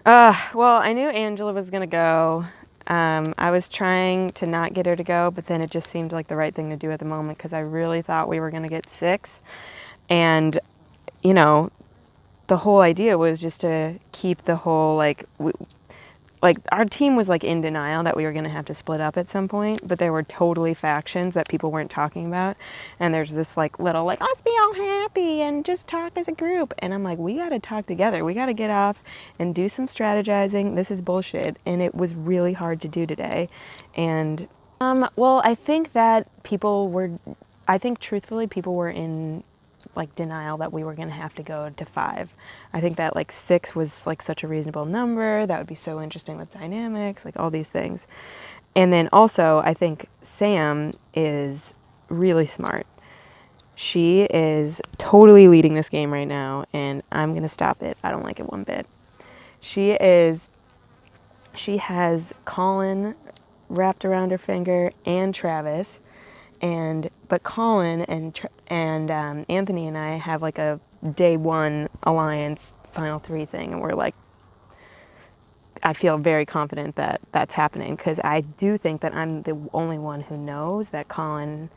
Well, I knew Angela was gonna go. I was trying to not get her to go, but then it just seemed like the right thing to do at the moment because I really thought we were gonna get 6. And, you know, the whole idea was just to keep the whole, like our team was like in denial that we were going to have to split up at some point, but there were totally factions that people weren't talking about, and there's this like little like let's be all happy and just talk as a group, and I'm like, we got to talk together, we got to get off and do some strategizing. This is bullshit, and it was really hard to do today. And well, I think that I think truthfully people were in like denial that we were going to have to go to 5. I think that like 6 was like such a reasonable number. That would be so interesting with dynamics, like all these things. And then also, I think Sam is really smart. She is totally leading this game right now, and I'm going to stop it. I don't like it one bit. She has Colin wrapped around her finger and Travis. But Colin and Anthony and I have like a day 1 alliance final 3 thing, and we're like, I feel very confident that that's happening because I do think that I'm the only one who knows that Colin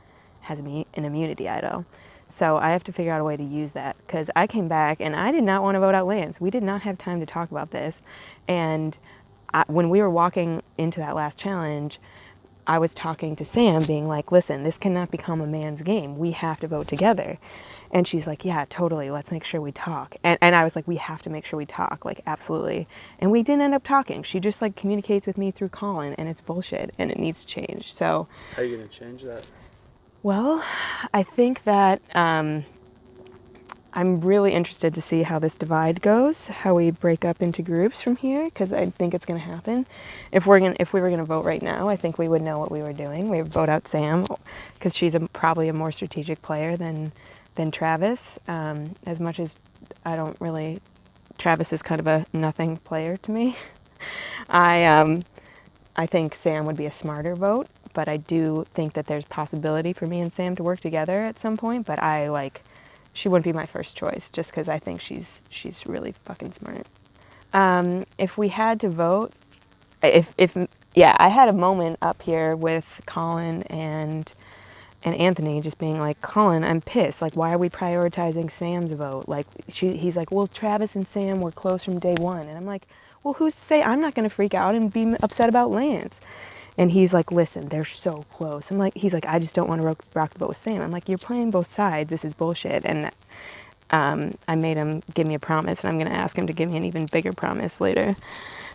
has an immunity idol. So I have to figure out a way to use that because I came back and I did not want to vote out Lance. We did not have time to talk about this, and when we were walking into that last challenge, I was talking to Sam being like, listen, this cannot become a man's game. We have to vote together. And she's like, yeah, totally. Let's make sure we talk. And I was like, we have to make sure we talk. Like, absolutely. And we didn't end up talking. She just like communicates with me through Colin, and it's bullshit and it needs to change. So how are you going to change that? Well, I think that I'm really interested to see how this divide goes, how we break up into groups from here, because I think it's going to happen. If we were going to vote right now, I think we would know what we were doing. We would vote out Sam, because she's probably a more strategic player than Travis. As much as I don't really, Travis is kind of a nothing player to me. I think Sam would be a smarter vote, but I do think that there's possibility for me and Sam to work together at some point. But she wouldn't be my first choice just because I think she's really fucking smart. If we had to vote, I had a moment up here with Colin and Anthony just being like, Colin, I'm pissed. Like, why are we prioritizing Sam's vote? Like, he's like, well, Travis and Sam were close from day 1. And I'm like, well, who's to say I'm not going to freak out and be upset about Lance? And he's like, listen, they're so close. He's like, I just don't want to rock the boat with Sam. I'm like, you're playing both sides. This is bullshit. And I made him give me a promise, and I'm going to ask him to give me an even bigger promise later.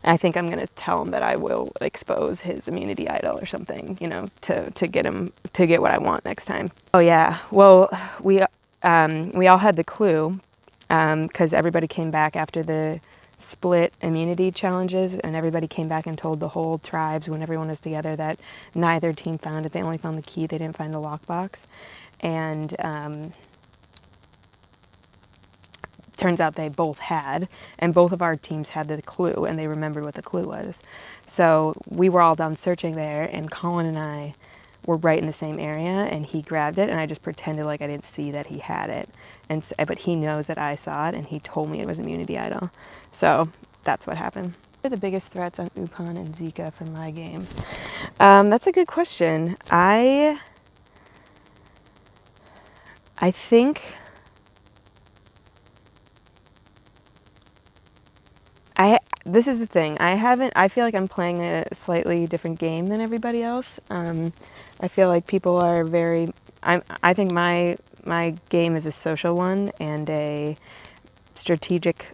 I think I'm going to tell him that I will expose his immunity idol or something, to get what I want next time. Oh yeah, well, we all had the clue because everybody came back after the split immunity challenges, and everybody came back and told the whole tribes when everyone was together that neither team found it. They only found the key. They didn't find the lockbox. And turns out they both had, and both of our teams had the clue, and they remembered what the clue was. So we were all down searching there, and Colin and I were right in the same area, and he grabbed it, and I just pretended like I didn't see that he had it. But he knows that I saw it, and he told me it was immunity idol. So that's what happened. What are the biggest threats on Upan and Zika for my game? That's a good question. I think this is the thing. I feel like I'm playing a slightly different game than everybody else. I feel like people are I think my game is a social one and a strategic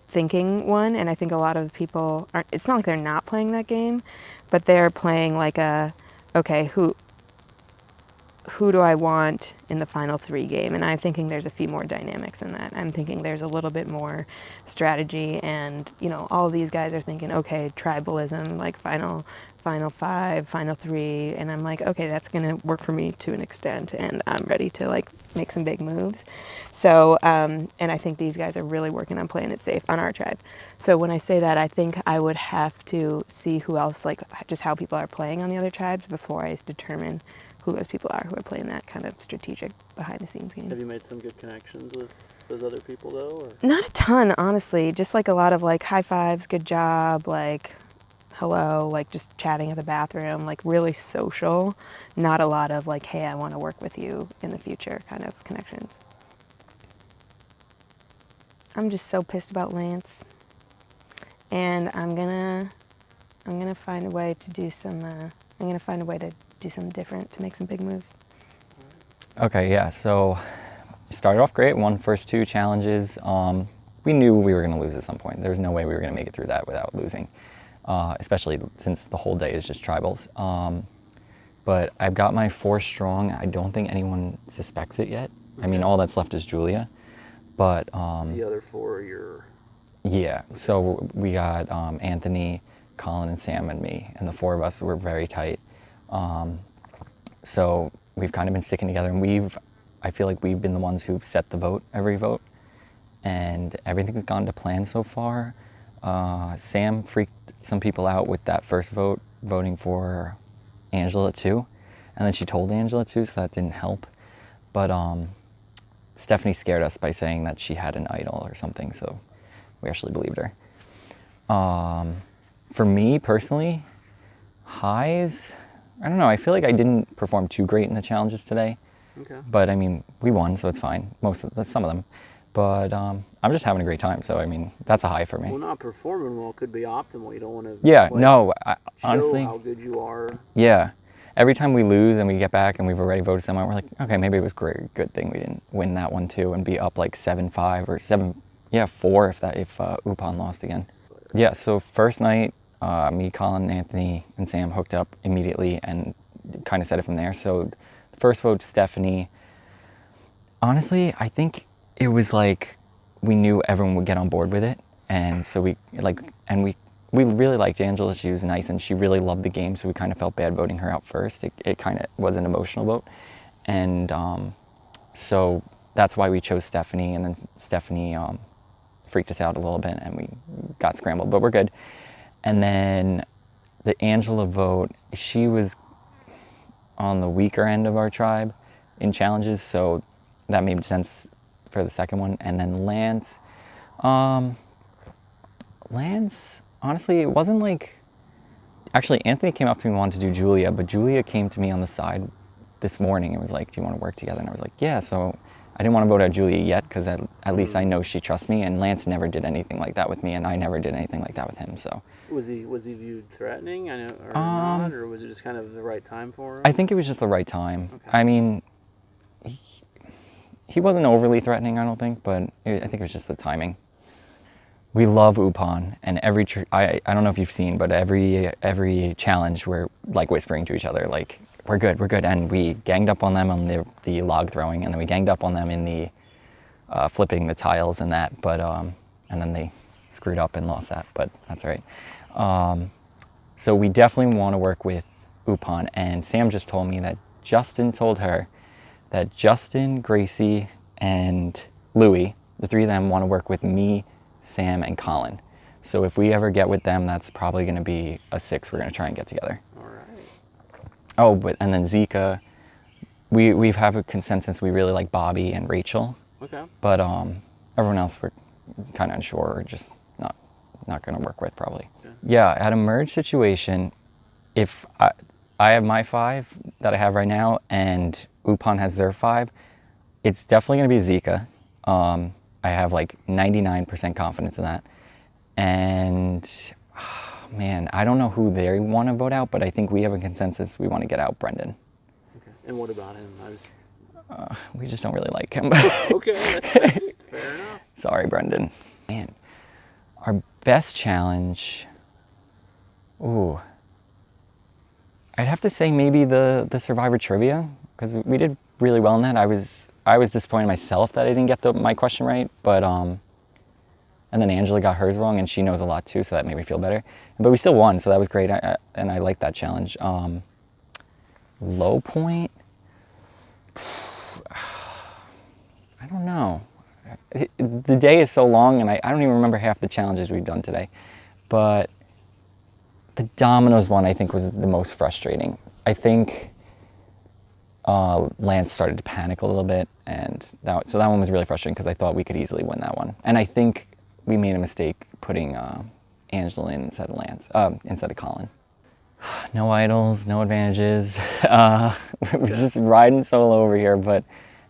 thinking one, and I think a lot of people aren't. It's not like they're not playing that game, but they're playing like okay, who do I want in the final 3 game? And I'm thinking there's a few more dynamics in that. I'm thinking there's a little bit more strategy, and all of these guys are thinking, okay, tribalism, like final 5, final 3, and I'm like, okay, that's gonna work for me to an extent, and I'm ready to like make some big moves. So, and I think these guys are really working on playing it safe on our tribe. So when I say that, I think I would have to see who else, like just how people are playing on the other tribes before I determine who those people are who are playing that kind of strategic behind-the-scenes game. Have you made some good connections with those other people, though? Or? Not a ton, honestly. Just like a lot of like high fives, good job, like hello, like just chatting at the bathroom, like really social. Not a lot of like, hey, I want to work with you in the future kind of connections. I'm just so pissed about Lance, and I'm gonna find a way to do some. I'm gonna find a way to do something different to make some big moves. Okay, yeah. So started off great. Won first 2 challenges. We knew we were gonna lose at some point. There was no way we were gonna make it through that without losing, especially since the whole day is just tribals. But I've got my 4 strong. I don't think anyone suspects it yet. Okay. I mean, all that's left is Julia. But the other 4 are your... Yeah, okay. So we got Anthony, Colin, and Sam, and me, and the 4 of us were very tight. So we've kind of been sticking together, and I feel like we've been the ones who've set the vote, every vote, and everything's gone to plan so far. Sam freaked some people out with that first vote, voting for Angela too, and then she told Angela too, so that didn't help. But Stephanie scared us by saying that she had an idol or something, so we actually believed her. For me personally, highs, I don't know, I feel like I didn't perform too great in the challenges today. Okay. But I mean, we won, so it's fine. Some of them. But I'm just having a great time, so I mean, that's a high for me. Well, not performing well could be optimal. You don't want to... Yeah, no, honestly... show how good you are. Yeah. Every time we lose and we get back and we've already voted someone, we're like, okay, maybe it was great. Good thing we didn't win that one too and be up like 7-5 or 4 if Upon lost again. Yeah, so first night, me, Colin, Anthony, and Sam hooked up immediately and kind of set it from there. So the first vote, Stephanie. Honestly, I think it was like we knew everyone would get on board with it. And so we really liked Angela. She was nice and she really loved the game, so we kind of felt bad voting her out first. It kind of was an emotional vote. And so that's why we chose Stephanie, and then Stephanie freaked us out a little bit and we got scrambled, but we're good. And then the Angela vote, she was on the weaker end of our tribe in challenges, so that made sense for the second one. And then Lance, honestly, it wasn't like, actually Anthony came up to me and wanted to do Julia, but Julia came to me on the side this morning and was like, do you want to work together? And I was like, yeah. So I didn't want to vote out Julia yet because at least I know she trusts me, and Lance never did anything like that with me, and I never did anything like that with him. So was he viewed threatening, or not, or was it just kind of the right time for him? I think it was just the right time. Okay. I mean, he wasn't overly threatening, I don't think, but I think it was just the timing. We love Upon, and I don't know if you've seen, but every challenge we're like whispering to each other, like, we're good, and we ganged up on them on the log throwing, and then we ganged up on them in the flipping the tiles and that, but and then they screwed up and lost that, but that's all right. So we definitely want to work with Upon, and Sam just told me that Justin told her that Justin, Gracie, and Louie, the 3 of them, want to work with me, Sam, and Colin. So if we ever get with them, that's probably going to be a 6 we're going to try and get together. All right. Oh, and then Zika, we have a consensus. We really like Bobby and Rachel. Okay. But everyone else we're kind of unsure, or just not going to work with probably. Okay. Yeah, at a merge situation, if I have my 5 that I have right now, and Upon has their 5, it's definitely going to be Zika. I have like 99% confidence in that. And man, I don't know who they want to vote out, but I think we have a consensus. We want to get out Brendan. Okay. And what about him? We just don't really like him. Okay, that's fair enough. Sorry, Brendan. Man, our best challenge. Ooh. I'd have to say maybe the Survivor Trivia, because we did really well in that. I was disappointed myself that I didn't get my question right, but and then Angela got hers wrong, and she knows a lot too, so that made me feel better. But we still won, so that was great, and I liked that challenge. Low point, I don't know. The day is so long, and I don't even remember half the challenges we've done today, but the Dominoes one I think was the most frustrating. I think Lance started to panic a little bit, and so that one was really frustrating because I thought we could easily win that one. And I think we made a mistake putting Angela in instead of Lance, instead of Colin. No idols, no advantages. We're just riding solo over here, but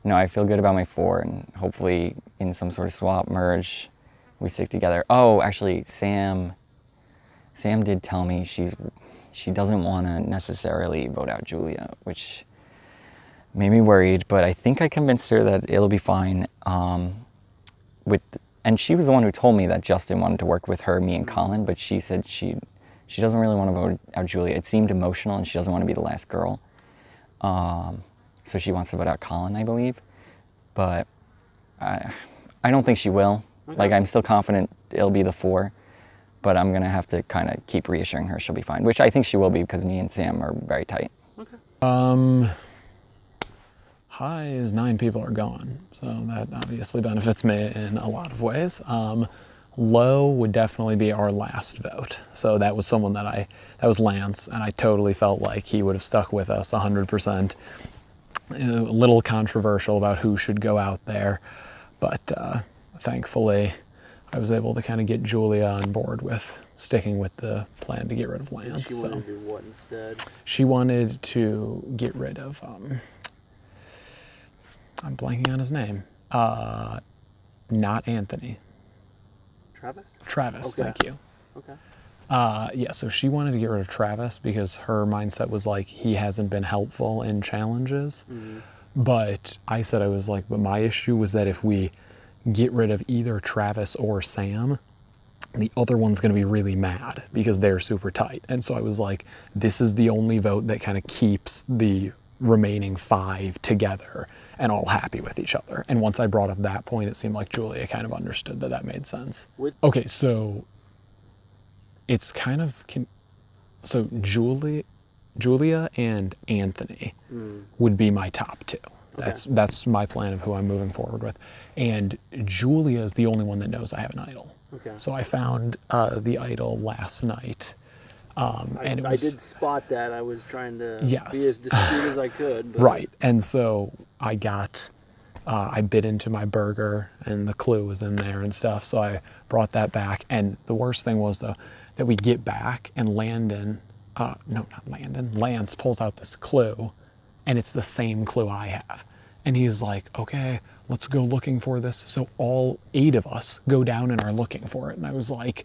no, I feel good about my 4, and hopefully in some sort of swap merge, we stick together. Oh, actually, Sam did tell me she doesn't want to necessarily vote out Julia, which made me worried, but I think I convinced her that it'll be fine. And she was the one who told me that Justin wanted to work with her, me, and Colin, but she said she doesn't really want to vote out Julia. It seemed emotional, and she doesn't want to be the last girl. So she wants to vote out Colin, I believe. But I don't think she will. Okay. Like, I'm still confident it'll be the 4, but I'm going to have to kind of keep reassuring her she'll be fine, which I think she will be because me and Sam are very tight. Okay. High is 9 people are gone, so that obviously benefits me in a lot of ways. Low would definitely be our last vote. So that was someone that was Lance, and I totally felt like he would have stuck with us 100%. A little controversial about who should go out there, but thankfully I was able to kind of get Julia on board with sticking with the plan to get rid of Lance. She wanted to do what instead? She wanted to get rid of, I'm blanking on his name, not Anthony. Travis, okay. Thank you. Okay. Yeah, so she wanted to get rid of Travis because her mindset was like, he hasn't been helpful in challenges. Mm-hmm. But I said, I was like, but my issue was that if we get rid of either Travis or Sam, the other one's going to be really mad because they're super tight. And so I was like, this is the only vote that kind of keeps the remaining 5 together and all happy with each other. And once I brought up that point, it seemed like Julia kind of understood that that made sense. Okay, so it's kind of, so Julia and Anthony would be my top 2. Okay. That's my plan of who I'm moving forward with. And Julia is the only one that knows I have an idol. Okay. So I found the idol last night. And I did spot that. I was trying to Yes. be as discreet as I could. But Right. And so I bit into my burger and the clue was in there and stuff. So I brought that back. And the worst thing was, though, that we get back and Lance pulls out this clue and it's the same clue I have. And he's like, okay, let's go looking for this. So all 8 of us go down and are looking for it. And I was like,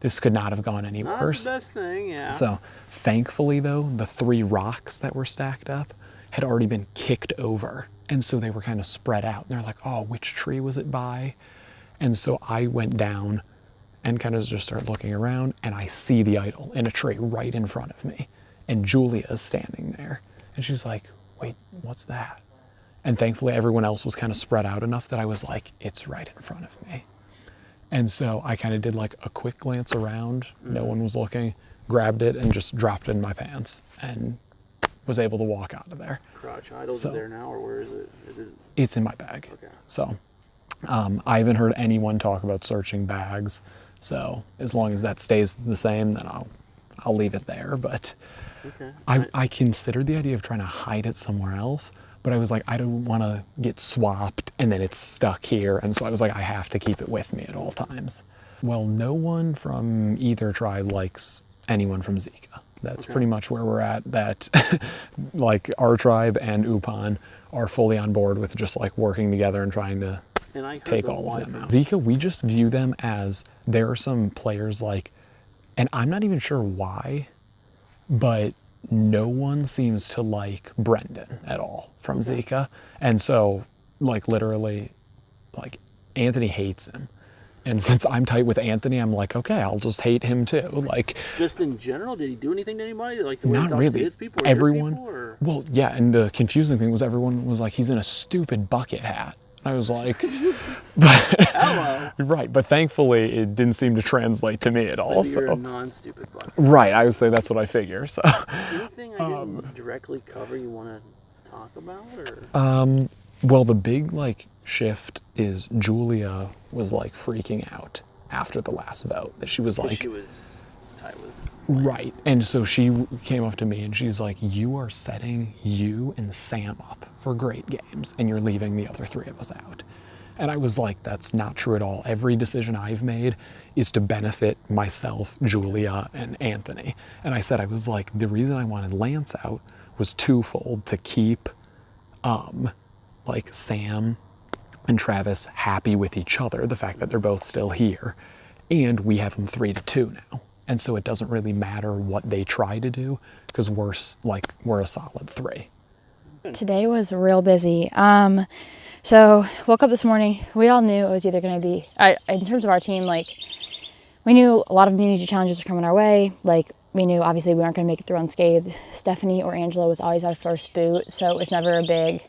this could not have gone any not worse. the best thing, yeah. So thankfully, though, the 3 rocks that were stacked up had already been kicked over. And so they were kind of spread out. And they're like, oh, which tree was it by? And so I went down and kind of just started looking around, and I see the idol in a tree right in front of me. And Julia is standing there. And she's like, wait, what's that? And thankfully, everyone else was kind of spread out enough that I was like, it's right in front of me. And so I kind of did like a quick glance around. No one was looking, grabbed it and just dropped it in my pants and was able to walk out of there. Crotch Idol's there now, or where is it? It's in my bag. Okay. So I haven't heard anyone talk about searching bags. So as long as that stays the same, then I'll leave it there. But Okay. I considered the idea of trying to hide it somewhere else, but I was like, I don't want to get swapped and then it's stuck here. And so I was like, I have to keep it with me at all times. Well, no one from either tribe likes anyone from Zika. That's pretty much where we're at. That like our tribe and Upan are fully on board with just like working together and trying to take all of them out. Zika, we just view them as, there are some players like, and I'm not even sure why, but no one seems to like Brendan at all from Zika. And so like literally like Anthony hates him. And since I'm tight with Anthony, I'm like, okay, I'll just hate him too. Like, just in general, did he do anything to anybody? Like the way he not talks really. to his people or Everyone, your people, or? Well, yeah, and the confusing thing was everyone was like, he's in a stupid bucket hat. I was like, Hello. right, but thankfully it didn't seem to translate to me at all. Maybe you're So. a non-stupid bucket. Right, I would say that's what I figure. So. Anything I didn't directly cover you want to talk about, or? Well, the big like shift is Julia was like freaking out after the last vote. That she was like, She was tight with Right. And so she came up to me and she's like, you are setting you and Sam up for great games and you're leaving the other three of us out. And I was like, that's not true at all. Every decision I've made is to benefit myself, Julia, and Anthony. And I said, I was like, the reason I wanted Lance out was twofold: to keep like Sam and Travis happy with each other, the fact that they're both still here, and we have them 3-2 now. And so it doesn't really matter what they try to do because we're a solid 3. Today was real busy. So woke up this morning. We all knew it was either going to be, in terms of our team, like we knew a lot of immunity challenges were coming our way. Like we knew obviously we weren't going to make it through unscathed. Stephanie or Angela was always our first boot, so it was never a big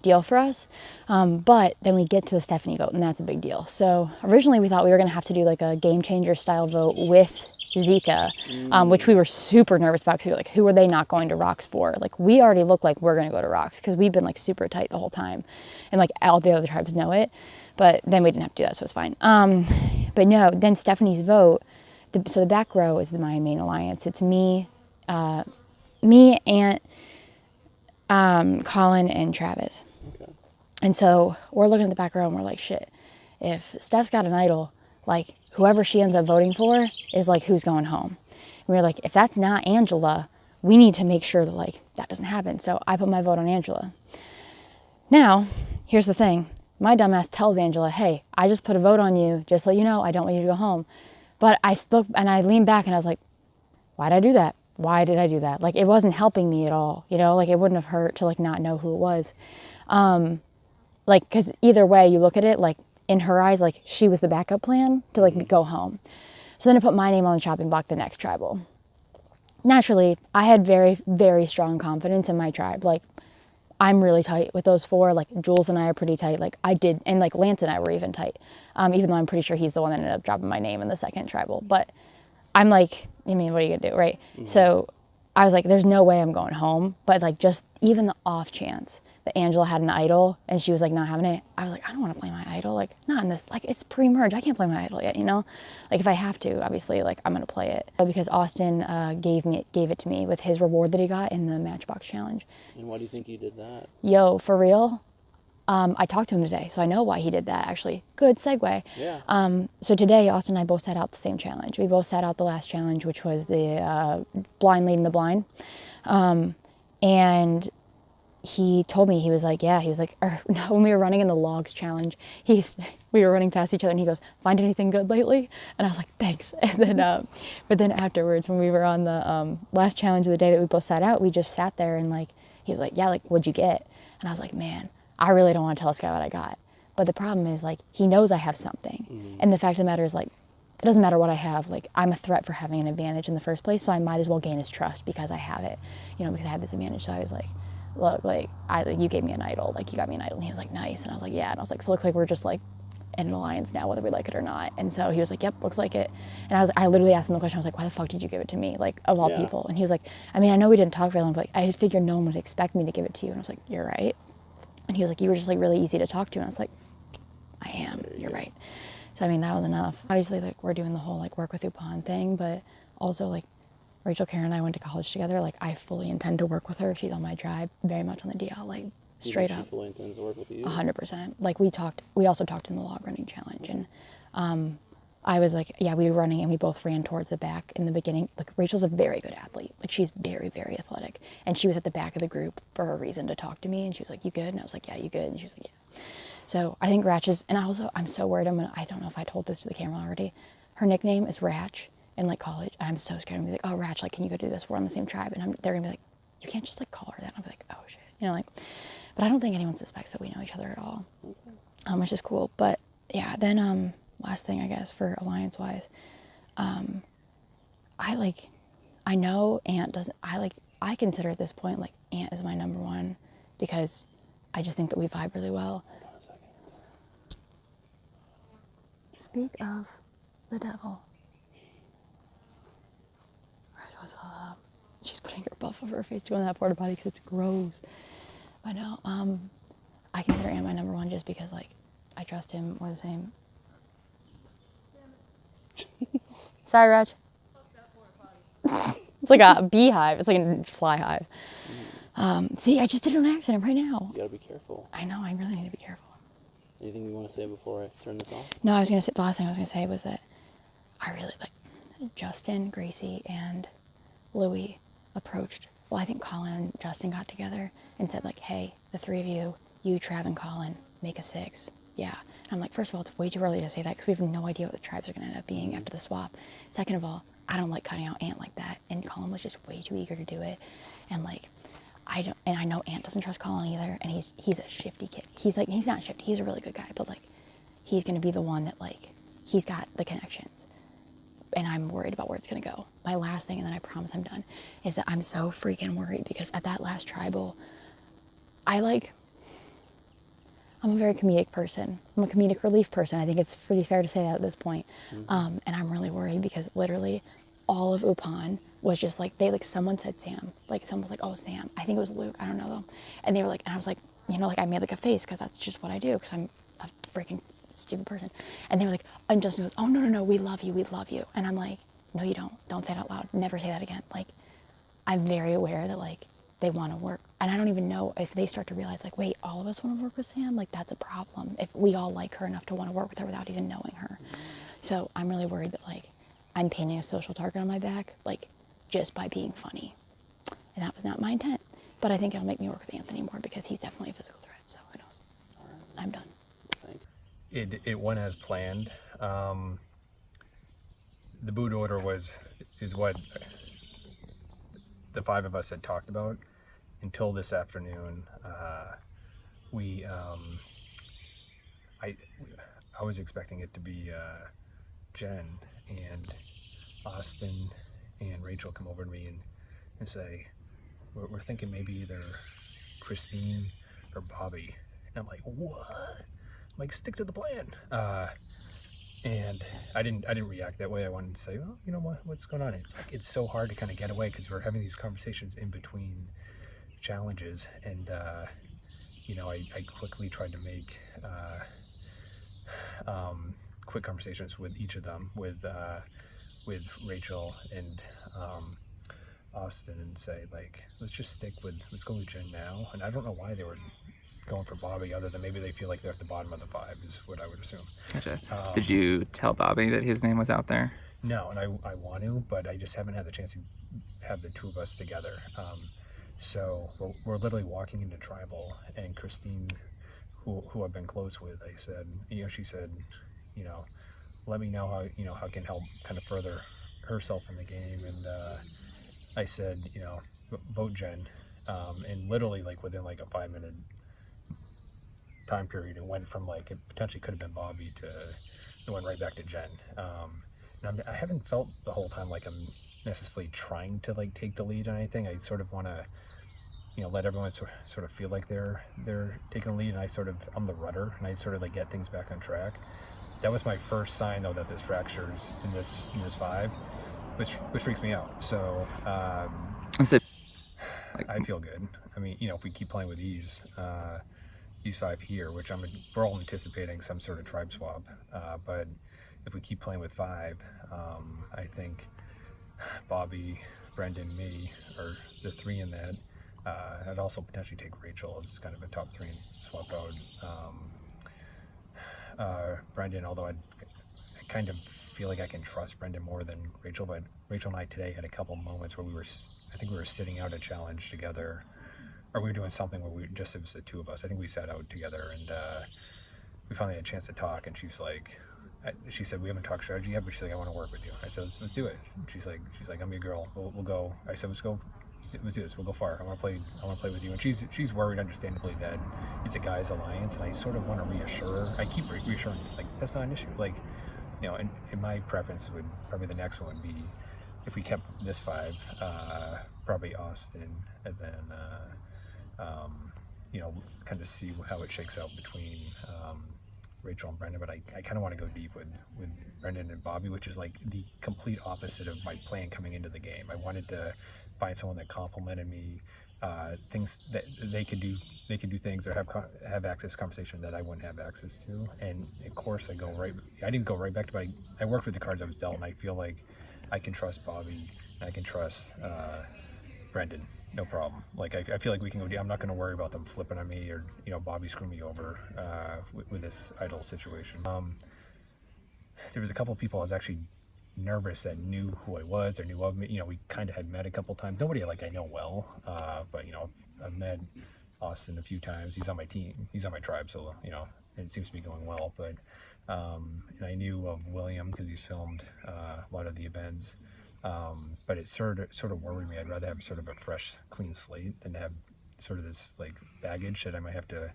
deal for us. But then we get to the Stephanie vote, and that's a big deal. So originally we thought we were going to have to do like a game changer style vote with Zika, which we were super nervous about because we were like, who are they not going to Rocks for? Like we already look like we're going to go to Rocks because we've been like super tight the whole time, and like all the other tribes know it. But then we didn't have to do that, so it's fine. But no, then Stephanie's vote. So the back row is my main alliance. It's me, Aunt, Colin, and Travis. Okay. And so we're looking at the back row and we're like, shit, if Steph's got an idol, like whoever she ends up voting for is like who's going home. And we were like, if that's not Angela, we need to make sure that like that doesn't happen. So I put my vote on Angela. Now, here's the thing. My dumbass tells Angela, hey, I just put a vote on you, just so you know, I don't want you to go home. But I looked and I leaned back and I was like, why did I do that? Why did I do that? Like, it wasn't helping me at all, you know? Like, it wouldn't have hurt to, like, not know who it was. Like, because either way you look at it, like, in her eyes, like, she was the backup plan to, like, go home. So then I put my name on the chopping block, the next tribal. Naturally, I had very, very strong confidence in my tribe. Like, I'm really tight with those 4. Like, Jules and I are pretty tight. Like, and, like, Lance and I were even tight. Even though I'm pretty sure he's the one that ended up dropping my name in the second tribal. But I'm like, I mean, what are you gonna do, right? Mm-hmm. So I was like, there's no way I'm going home. But like, just even the off chance that Angela had an idol and she was like not having it, I was like, I don't want to play my idol. Like, not in this, like, it's pre-merge. I can't play my idol yet, you know? Like, if I have to, obviously, like, I'm gonna play it. Because Austin gave it to me with his reward that he got in the Matchbox Challenge. And why do you think he did that? Yo, for real? I talked to him today, so I know why he did that, actually. Good segue. Yeah. So today, Austin and I both sat out the same challenge. We both sat out the last challenge, which was the blind leading the blind. And he told me, he was like, when we were running in the logs challenge, we were running past each other and he goes, find anything good lately? And I was like, thanks. And then, but then afterwards, when we were on the last challenge of the day that we both sat out, we just sat there and like, he was like, yeah, like, what'd you get? And I was like, man, I really don't want to tell this guy what I got. But the problem is, like, he knows I have something. Mm-hmm. And the fact of the matter is, like, it doesn't matter what I have. Like, I'm a threat for having an advantage in the first place, so I might as well gain his trust because I have it, you know, because I had this advantage. So I was like, look, like, you gave me an idol. Like, you got me an idol. And he was like, nice. And I was like, yeah. And I was like, so it looks like we're just, like, in an alliance now, whether we like it or not. And so he was like, yep, looks like it. And I literally asked him the question. I was like, why the fuck did you give it to me? Like, of all people. And he was like, I mean, I know we didn't talk very long, but like, I just figured no one would expect me to give it to you. And I was like, you're right. And he was like, you were just like really easy to talk to. And I was like, I am, you're right. So, I mean, that was enough. Obviously, like, we're doing the whole like work with Upon thing, but also like Rachel, Karen, and I went to college together. Like, I fully intend to work with her. She's on my tribe, very much on the DL, like straight up. She fully intends to work with you? 100%. Like, we also talked in the log running challenge. And I was like, yeah, we were running and we both ran towards the back in the beginning. Like, Rachel's a very good athlete. Like, she's very, very athletic. And she was at the back of the group for a reason to talk to me. And she was like, you good? And I was like, yeah, you good? And she was like, yeah. So I think Ratch is, and also I'm so worried. I don't know if I told this to the camera already. Her nickname is Ratch in like college. And I'm so scared. I'm gonna be like, oh, Ratch, like, can you go do this? We're on the same tribe. And they're gonna be like, you can't just like call her that. And I'll be like, oh shit. You know, like, but I don't think anyone suspects that we know each other at all, which is cool. But yeah, then, last thing, I guess, for alliance-wise, I know Ant doesn't, I consider at this point, like, Ant is my number one because I just think that we vibe really well. Hold on a second. Speak of the devil. She's putting her buff over her face too on that porta potty because it's gross. But no, I consider Ant my number one just because, like, I trust him. We're the same. Sorry, Raj. It's like a beehive. It's like a fly hive. See, I just did it on accident right now. You gotta be careful. I know, I really need to be careful. Anything you want to say before I turn this off? No, I was going to say, the last thing I was going to say was that I really like Justin, Gracie, and Louie approached, well, I think Colin and Justin got together and said like, hey, the three of you, Trav and Colin, make a 6. Yeah. And I'm like, first of all, it's way too early to say that because we have no idea what the tribes are going to end up being after the swap. Second of all, I don't like cutting out Ant like that. And Colin was just way too eager to do it. And like, I know Ant doesn't trust Colin either. And he's a shifty kid. He's not shifty. He's a really good guy, but like, he's going to be the one that like, he's got the connections. And I'm worried about where it's going to go. My last thing, and then I promise I'm done, is that I'm so freaking worried because at that last tribal, I'm a very comedic person. I'm a comedic relief person. I think it's pretty fair to say that at this point. And I'm really worried because literally all of Upon was just like, someone said Sam. Like someone was like, oh, Sam. I think it was Luke. I don't know though. And they were like, and I was like, I made like a face because that's just what I do because I'm a freaking stupid person. And they were like, and Justin goes, oh, no, we love you. And I'm like, no, you don't. Don't say it out loud. Never say that again. Like, I'm very aware that like, they want to work. And I don't even know if they start to realize like, wait, all of us want to work with Sam? Like that's a problem. If we all like her enough to want to work with her without even knowing her. So I'm really worried that like, I'm painting a social target on my back, like just by being funny. And that was not my intent. But I think it'll make me work with Anthony more because he's definitely a physical threat. So who knows? I'm done. Thanks. It went as planned. The boot order is what the 5 of us had talked about until this afternoon. I was expecting it to be Jen and Austin and Rachel come over to me and say, we're thinking maybe either Christine or Bobby. And I'm like, what? I'm like, stick to the plan. And I didn't react that way. I wanted to say, well, you know what's going on? It's like, it's so hard to kind of get away because we're having these conversations in between challenges. And, I quickly tried to make quick conversations with each of them, with Rachel and Austin, and say like, let's go with Jen now. And I don't know why they were going for Bobby other than maybe they feel like they're at the bottom of the 5 is what I would assume. Gotcha. Did you tell Bobby that his name was out there? No, and I want to, but I just haven't had the chance to have the 2 of us together. So we're literally walking into tribal, and Christine, who I've been close with, she said, let me know how I can help kind of further herself in the game. And I said, vote Jen. And literally like within like a 5-minute time period, it went from like, it potentially could have been Bobby to it went right back to Jen. And I haven't felt the whole time like I'm necessarily trying to like take the lead on anything. I sort of want to, let everyone sort of feel like they're taking the lead, and I'm the rudder, and I sort of like get things back on track. That was my first sign though that there's fractures in this 5, which freaks me out. So I feel good. I mean, if we keep playing with these 5 here, which we're all anticipating some sort of tribe swap, but if we keep playing with 5, I think Bobby, Brendan, me are the 3 in that. I'd also potentially take Rachel as kind of a top 3 and swap out Brendan, although I kind of feel like I can trust Brendan more than Rachel. But Rachel and I today had a couple moments where I think we were sitting out a challenge together, or we were doing something where it was the 2 of us. I think we sat out together, and we finally had a chance to talk, and she said, we haven't talked strategy yet, but she's like, I want to work with you. I said, let's do it. And she's like, I'm your girl. We'll go. I said, let's do this. We'll go far. I want to play with you. And she's worried, understandably, that it's a guys' alliance, and I sort of want to reassure her. I keep reassuring her, like, that's not an issue. Like, and my preference would probably the next one would be if we kept this 5, probably Austin, and then kind of see how it shakes out between Rachel and Brendan. But I kind of want to go deep with Brendan and Bobby, which is like the complete opposite of my plan coming into the game. I wanted to find someone that complimented me, things that they could do things or have access to conversation that I wouldn't have access to. And of course I didn't go right back to, but I worked with the cards I was dealt, and I feel like I can trust Bobby I can trust Brendan, no problem. Like I feel like we can go. I'm not going to worry about them flipping on me or Bobby screwing me over with this idol situation. There was a couple of people I was actually nervous that knew who I was or knew of me. We kind of had met a couple times. Nobody like I know well, but I've met Austin a few times. He's on my team. He's on my tribe, so it seems to be going well. But and I knew of William because he's filmed a lot of the events. But it sort of worried me. I'd rather have sort of a fresh, clean slate than to have sort of this like baggage that I might have to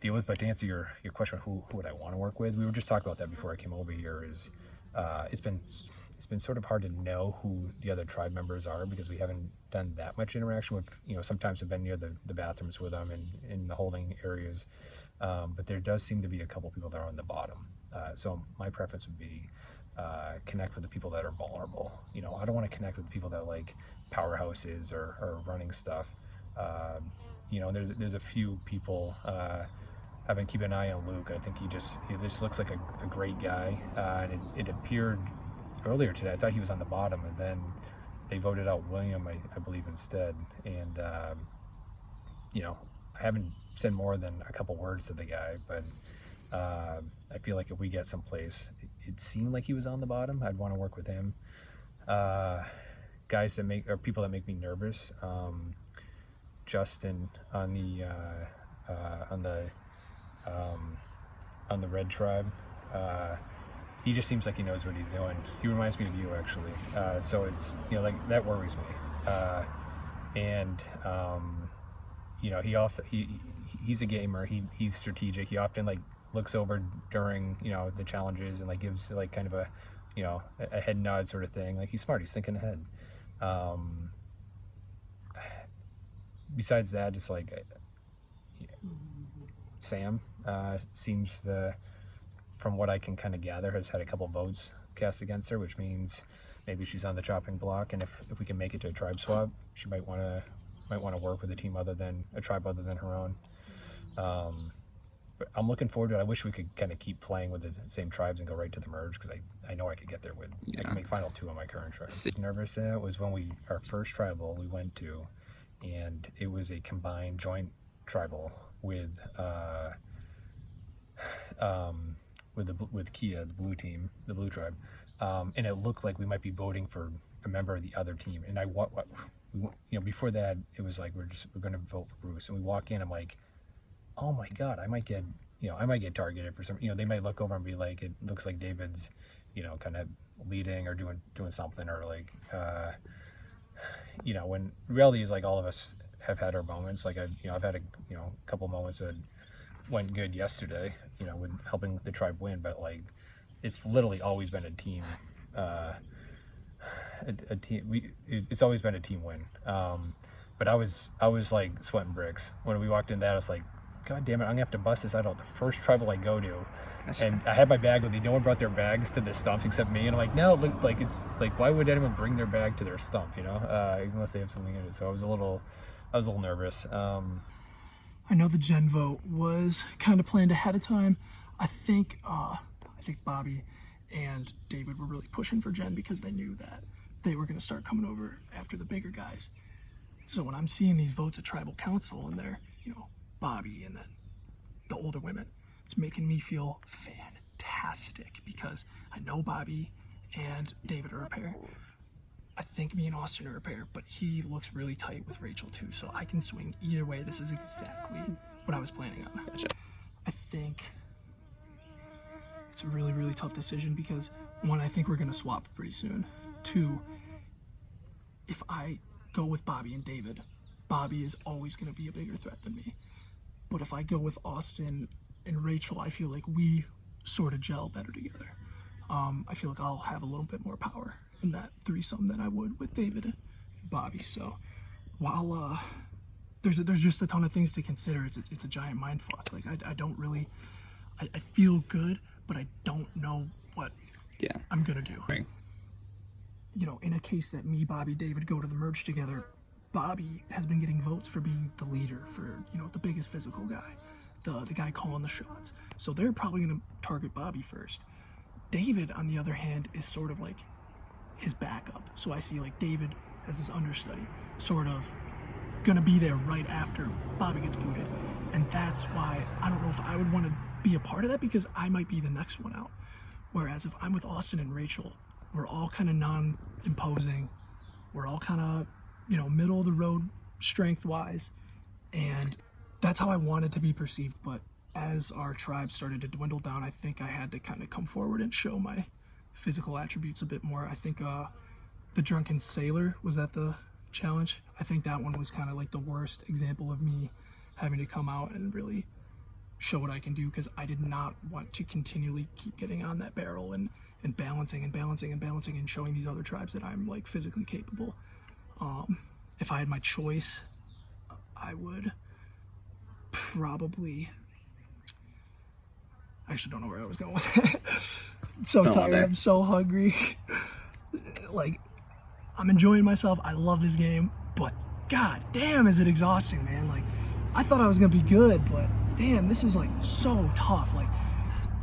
deal with. But to answer your question, who would I want to work with? We were just talking about that before I came over here. It's been sort of hard to know who the other tribe members are because we haven't done that much interaction with. Sometimes I've been near the bathrooms with them and in the holding areas, but there does seem to be a couple people that are on the bottom. So my preference would be connect with the people that are vulnerable. I don't want to connect with people that are like powerhouses or running stuff. There's a few people. I've been keeping an eye on Luke. I think he just looks like a great guy. And it appeared earlier today. I thought he was on the bottom, and then they voted out William, I believe, instead. And I haven't said more than a couple words to the guy, but I feel like if we get someplace, it seemed like he was on the bottom. I'd want to work with him. Guys that people that make me nervous. Justin on the Red Tribe. He just seems like he knows what he's doing. He reminds me of you, actually. So it's like that worries me. He's a gamer. He's strategic. He often like looks over during the challenges and like gives like kind of a head nod sort of thing. Like he's smart. He's thinking ahead. Besides that, just like Sam seems from what I can kind of gather, has had a couple votes cast against her, which means maybe she's on the chopping block. And if we can make it to a tribe swap, she might want to work with a tribe other than her own. But I'm looking forward to it. I wish we could kind of keep playing with the same tribes and go right to the merge because I know I could get there with. I can make final 2 on my current tribe. I was nervous. It was when our first tribal we went to, and it was a combined joint tribal with Kia, the blue team, the blue tribe, and it looked like we might be voting for a member of the other team. And before that, it was like we're going to vote for Bruce. And we walk in, I'm like, oh my God, I might get targeted for some. They might look over and be like, it looks like David's, kind of leading or doing something, or like, when reality is like all of us have had our moments. Like I've had a couple moments that went good yesterday, with helping the tribe win, but like it's literally always been a team. It's always been a team win. But I was like sweating bricks when we walked in. That I was like, God damn it, I'm gonna have to bust this out of the first tribal I go to. And I had my bag with me. No one brought their bags to the stumps except me. And I'm like, no, look, like it's like, why would anyone bring their bag to their stump? Unless they have something in it. So I was a little nervous. I know the Gen vote was kind of planned ahead of time. I think Bobby and David were really pushing for Gen because they knew that they were going to start coming over after the bigger guys. So when I'm seeing these votes at tribal council and they're, Bobby and then the older women, it's making me feel fantastic because I know Bobby and David are a pair. I think me and Austin are a pair, but he looks really tight with Rachel too, so I can swing either way. This is exactly what I was planning on. I think it's a really, really tough decision because 1, I think we're gonna swap pretty soon. 2, if I go with Bobby and David, Bobby is always gonna be a bigger threat than me. But if I go with Austin and Rachel, I feel like we sort of gel better together. I feel like I'll have a little bit more power in that threesome than I would with David and Bobby. So while there's just a ton of things to consider, it's a giant mind fuck. Like I feel good, but I don't know what I'm gonna do. Right. In a case that me, Bobby, David go to the merge together, Bobby has been getting votes for being the leader, for the biggest physical guy, the guy calling the shots. So they're probably gonna target Bobby first. David, on the other hand, is sort of like his backup. So I see like David as his understudy, sort of gonna be there right after Bobby gets booted. And that's why I don't know if I would want to be a part of that, because I might be the next one out. Whereas if I'm with Austin and Rachel, we're all kind of non-imposing. We're all kind of, you know, middle of the road strength-wise. And that's how I wanted to be perceived. But as our tribe started to dwindle down, I think I had to kind of come forward and show my physical attributes a bit more. I think the Drunken Sailor, was that the challenge? I think that one was kind of like the worst example of me having to come out and really show what I can do, because I did not want to continually keep getting on that barrel and balancing and showing these other tribes that I'm like physically capable. If I had my choice, I would probably, I actually don't know where I was going with it. I'm so tired, I'm so hungry. Like, I'm enjoying myself, I love this game, but god damn is it exhausting, man. Like, I thought I was gonna be good, but damn, this is like so tough. Like,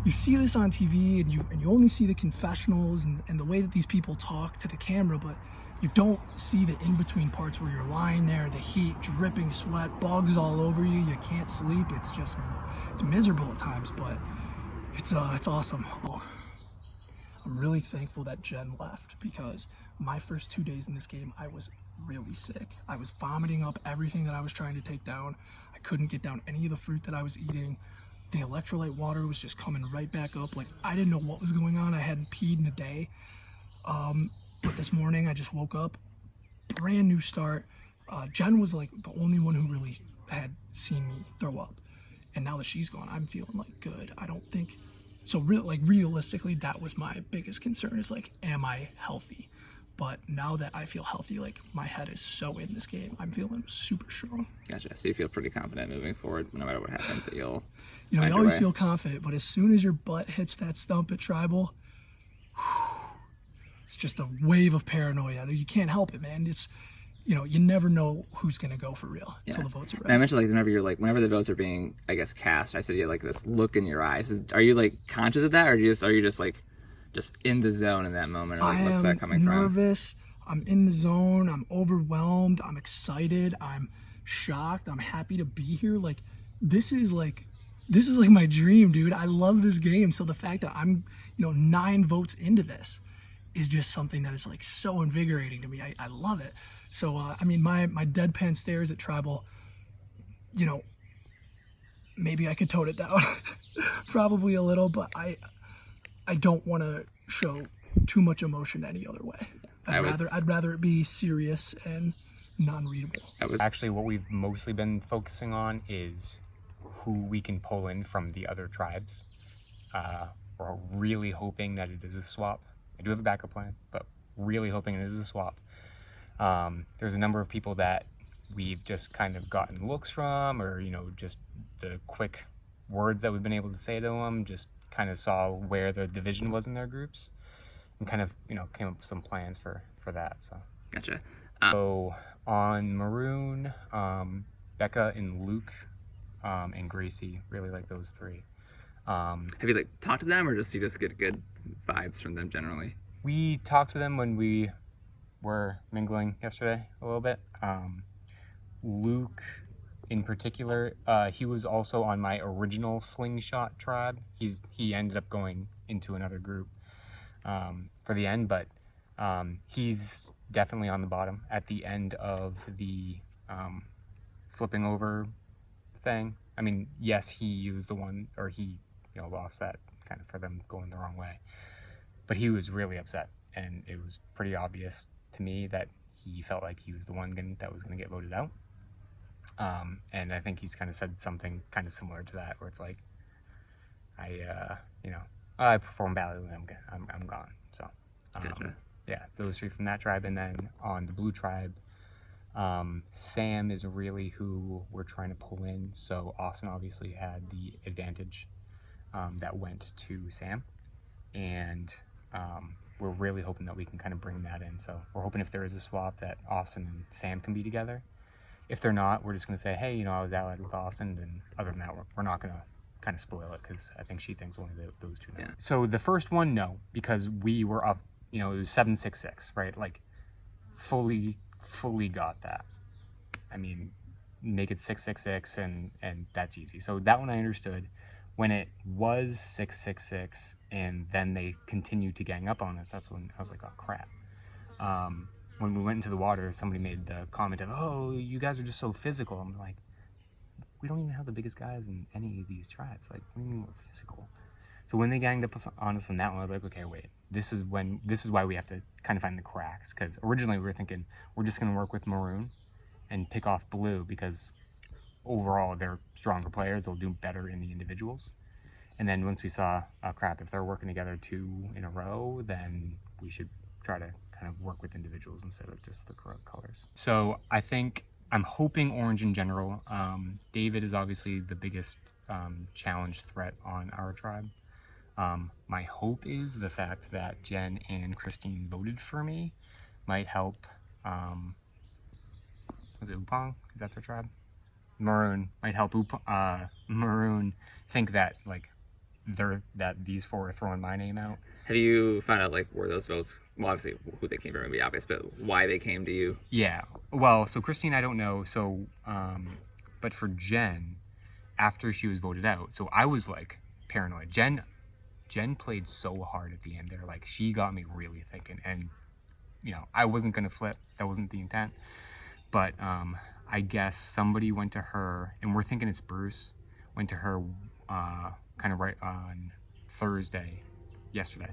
you see this on TV and you only see the confessionals and the way that these people talk to the camera, but you don't see the in-between parts where you're lying there, the heat, dripping sweat, bugs all over you, you can't sleep. It's just, it's miserable at times, but it's awesome. I'm really thankful that Jen left, because my first 2 days in this game, I was really sick. I was vomiting up everything that I was trying to take down. I couldn't get down any of the fruit that I was eating. The electrolyte water was just coming right back up. Like, I didn't know what was going on. I hadn't peed in a day. But this morning I just woke up, brand new start. Jen was like the only one who really had seen me throw up. And now that she's gone, I'm feeling like good. I don't think, so realistically, that was my biggest concern, is like, am I healthy? But now that I feel healthy, like, my head is so in this game, I'm feeling super strong. Gotcha. So you feel pretty confident moving forward, no matter what happens, that you'll. You know, find you your always way. feel confident, but as soon as your butt hits that stump at Tribal, it's just a wave of paranoia. You can't help it, man. It's, you know, you never know who's gonna go for real until the votes are And I ready. mentioned, like, whenever the votes are being, I guess, cast, I said you had like this look in your eyes. Are you like conscious of that, or are you just like in the zone in that moment, or like, what's that coming I am from? nervous. I'm in the zone. I'm overwhelmed. I'm excited. I'm shocked. I'm happy to be here. Like, this is like my dream, dude. I love this game. So the fact that I'm, 9 votes into this is just something that is like so invigorating to me. I love it. So, I mean, my deadpan stares at Tribal, maybe I could tone it down probably a little, but I don't want to show too much emotion any other way. I'd rather it be serious and non-readable. Actually, what we've mostly been focusing on is who we can pull in from the other tribes. We're really hoping that it is a swap. I do have a backup plan, but really hoping it is a swap. There's a number of people that we've just kind of gotten looks from, or just the quick words that we've been able to say to them, just kind of saw where the division was in their groups, and kind of came up with some plans for that. So Gotcha. so on Maroon, Becca and Luke and Gracie, really like those 3. Have you talked to them, or you just get good vibes from them generally? We talked to them when we were mingling yesterday a little bit. Luke in particular, he was also on my original Slingshot tribe. He ended up going into another group for the end, but he's definitely on the bottom at the end of the flipping over thing. I mean, yes, he was the one, or he lost that kind of for them going the wrong way, but he was really upset, and it was pretty obvious to me that he felt like he was the one that was going to get voted out. And I think he's kind of said something kind of similar to that, where it's like, I performed badly, I'm gone. So Gotcha. yeah, those 3 from that tribe. And then on the blue tribe, Sam is really who we're trying to pull in. So Austin obviously had the advantage that went to Sam, and we're really hoping that we can kind of bring that in. So we're hoping if there is a swap that Austin and Sam can be together. If they're not, we're just going to say, hey, I was allied with Austin, and other than that, we're not going to kind of spoil it, because I think she thinks only those 2 know. Yeah. So the first one, no, because we were up you know, it was 766, right? Like fully got that. I mean, make it 666 and that's easy. So that one I understood. When it was 666 and then they continued to gang up on us, that's when I was like, oh crap. When we went into the water, somebody made the comment of, oh, you guys are just so physical. I'm like, we don't even have the biggest guys in any of these tribes. Like, what do you mean we're physical? So when they ganged up on us on that one, I was like, okay, wait, this is why we have to kind of find the cracks. Because originally we were thinking we're just going to work with maroon and pick off blue because overall they're stronger players. They'll do better in the individuals. And then once we saw, crap, if they're working together 2 in a row, then we should try to kind of work with individuals instead of just the colors. So I'm hoping orange in general. David is obviously the biggest challenge threat on our tribe. My hope is the fact that Jen and Christine voted for me might help. Was it Upang? Is that their tribe? Maroon might help Maroon think that like that these 4 are throwing my name out. Have you found out like where those votes? Well, obviously who they came from would be obvious, but why they came to you? Yeah. Well, so Christine, I don't know. So, but for Jen, after she was voted out, so I was like paranoid. Jen played so hard at the end there. Like she got me really thinking, and you know I wasn't gonna flip. That wasn't the intent. But I guess somebody went to her, and we're thinking it's Bruce. Went to her kind of right on yesterday.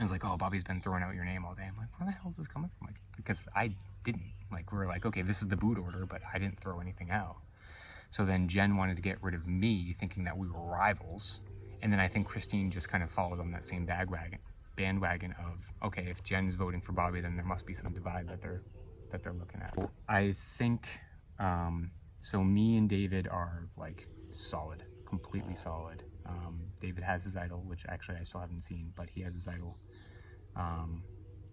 I was like, oh, Bobby's been throwing out your name all day. I'm like, where the hell is this coming from? Like, because I didn't. Like, we were like, okay, this is the boot order, but I didn't throw anything out. So then Jen wanted to get rid of me, thinking that we were rivals. And then I think Christine just kind of followed on that same bandwagon of, okay, if Jen's voting for Bobby, then there must be some divide that they're looking at. I think, so me and David are like solid, completely solid. David has his idol, which actually I still haven't seen, but he has his idol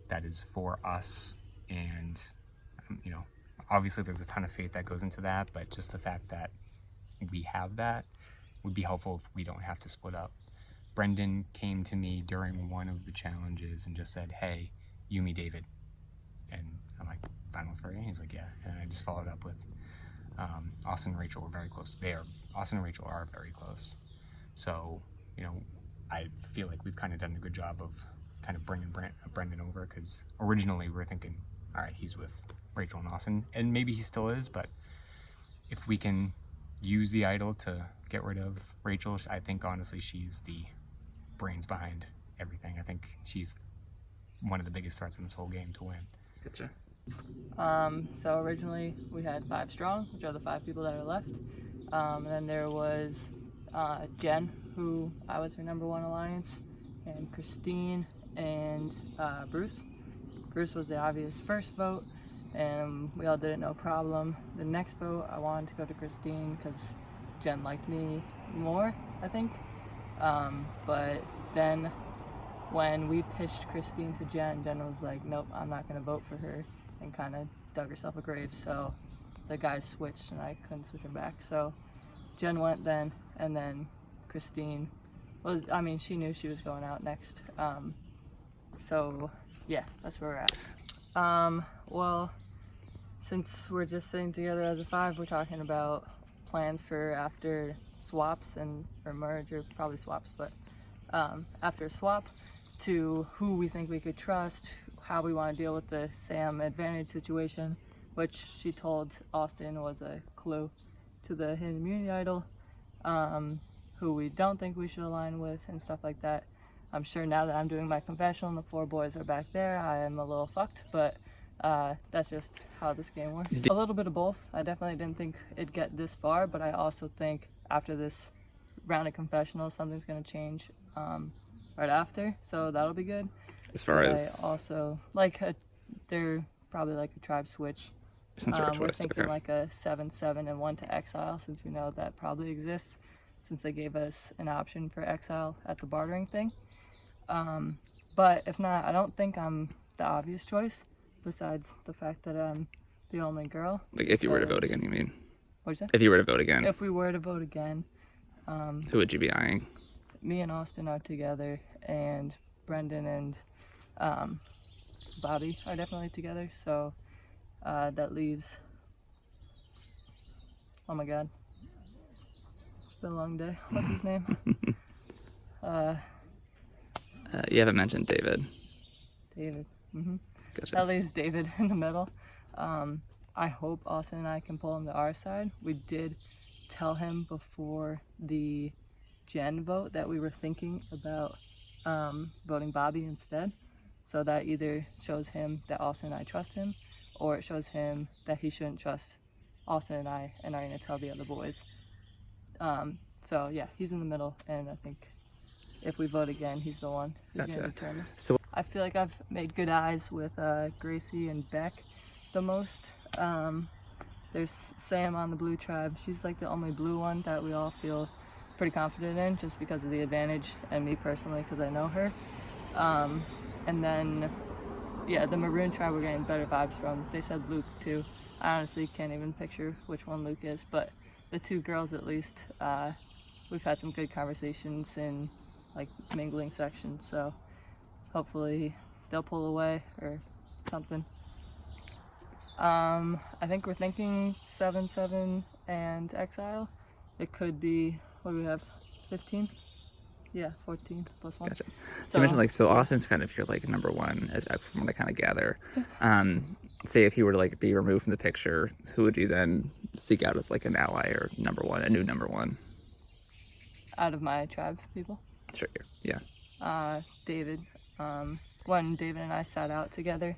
that is for us. And, you know, obviously there's a ton of faith that goes into that, but just the fact that we have that would be helpful if we don't have to split up. Brendan came to me during one of the challenges and just said, hey, you, me, David. And I'm like, fine with her? And he's like, yeah. And I just followed up with Austin and Rachel were very close. Austin and Rachel are very close. So, you know, I feel like we've kind of done a good job of kind of bringing Brendan over, because originally we were thinking, all right, he's with Rachel and Austin, and maybe he still is, but if we can use the idol to get rid of Rachel, I think honestly she's the brains behind everything. I think she's one of the biggest threats in this whole game to win. Gotcha. So originally we had 5 strong, which are the 5 people that are left. And then there was Jen, who I was her #1 alliance, and Christine and Bruce. Bruce was the obvious first vote, and we all did it no problem. The next vote, I wanted to go to Christine because Jen liked me more, I think. But then when we pitched Christine to Jen was like, nope, I'm not going to vote for her, and kind of dug herself a grave. So the guys switched, and I couldn't switch her back. So Jen went then, and then Christine she knew she was going out next. So yeah, that's where we're at. Well, since we're just sitting together as a 5, we're talking about plans for after swaps or merge, or probably swaps, but after a swap, to who we think we could trust, how we want to deal with the Sam advantage situation, which she told Austin was a clue to the hidden immunity idol, who we don't think we should align with, and stuff like that. I'm sure now that I'm doing my confessional and the 4 boys are back there, I am a little fucked, but that's just how this game works. A little bit of both. I definitely didn't think it'd get this far, but I also think after this round of confessionals, something's going to change right after, so that'll be good. As far as I also they're probably like a tribe switch. We're thinking like a 7-7 and 1 to exile, since we know that probably exists, since they gave us an option for exile at the bartering thing. But if not, I don't think I'm the obvious choice, besides the fact that I'm the only girl. Like if you were to vote again, you mean? What'd you say? If you were to vote again. If we were to vote again. Who would you be eyeing? Me and Austin are together, and Brendan and Bobby are definitely together, so that leaves, oh my god, it's been a long day. What's his name? You haven't mentioned David. David. Gotcha. That leaves David in the middle. I hope Austin and I can pull him to our side. We did tell him before the Jen vote that we were thinking about voting Bobby instead. So that either shows him that Austin and I trust him, or it shows him that he shouldn't trust Austin and I and are going to tell the other boys. So yeah, he's in the middle, and I think if we vote again, he's the one who's going to determine. So I feel like I've made good eyes with Gracie and Beck the most. There's Sam on the blue tribe. She's like the only blue one that we all feel pretty confident in, just because of the advantage, and me personally because I know her. And then, yeah, the maroon tribe we're getting better vibes from. They said Luke too. I honestly can't even picture which one Luke is, but the two girls at least, we've had some good conversations in like mingling sections, so hopefully they'll pull away or something. I think we're thinking 7-7 and Exile. It could be, what do we have, 15? Yeah, 14 plus 1. Gotcha. So you mentioned, like, so Austin's kind of your, like, number one, as from what I kind of gather. Say if he were to, like, be removed from the picture, who would you then seek out as, like, an ally or number one, a new number one? Out of my tribe people? Sure, yeah. David. When David and I sat out together,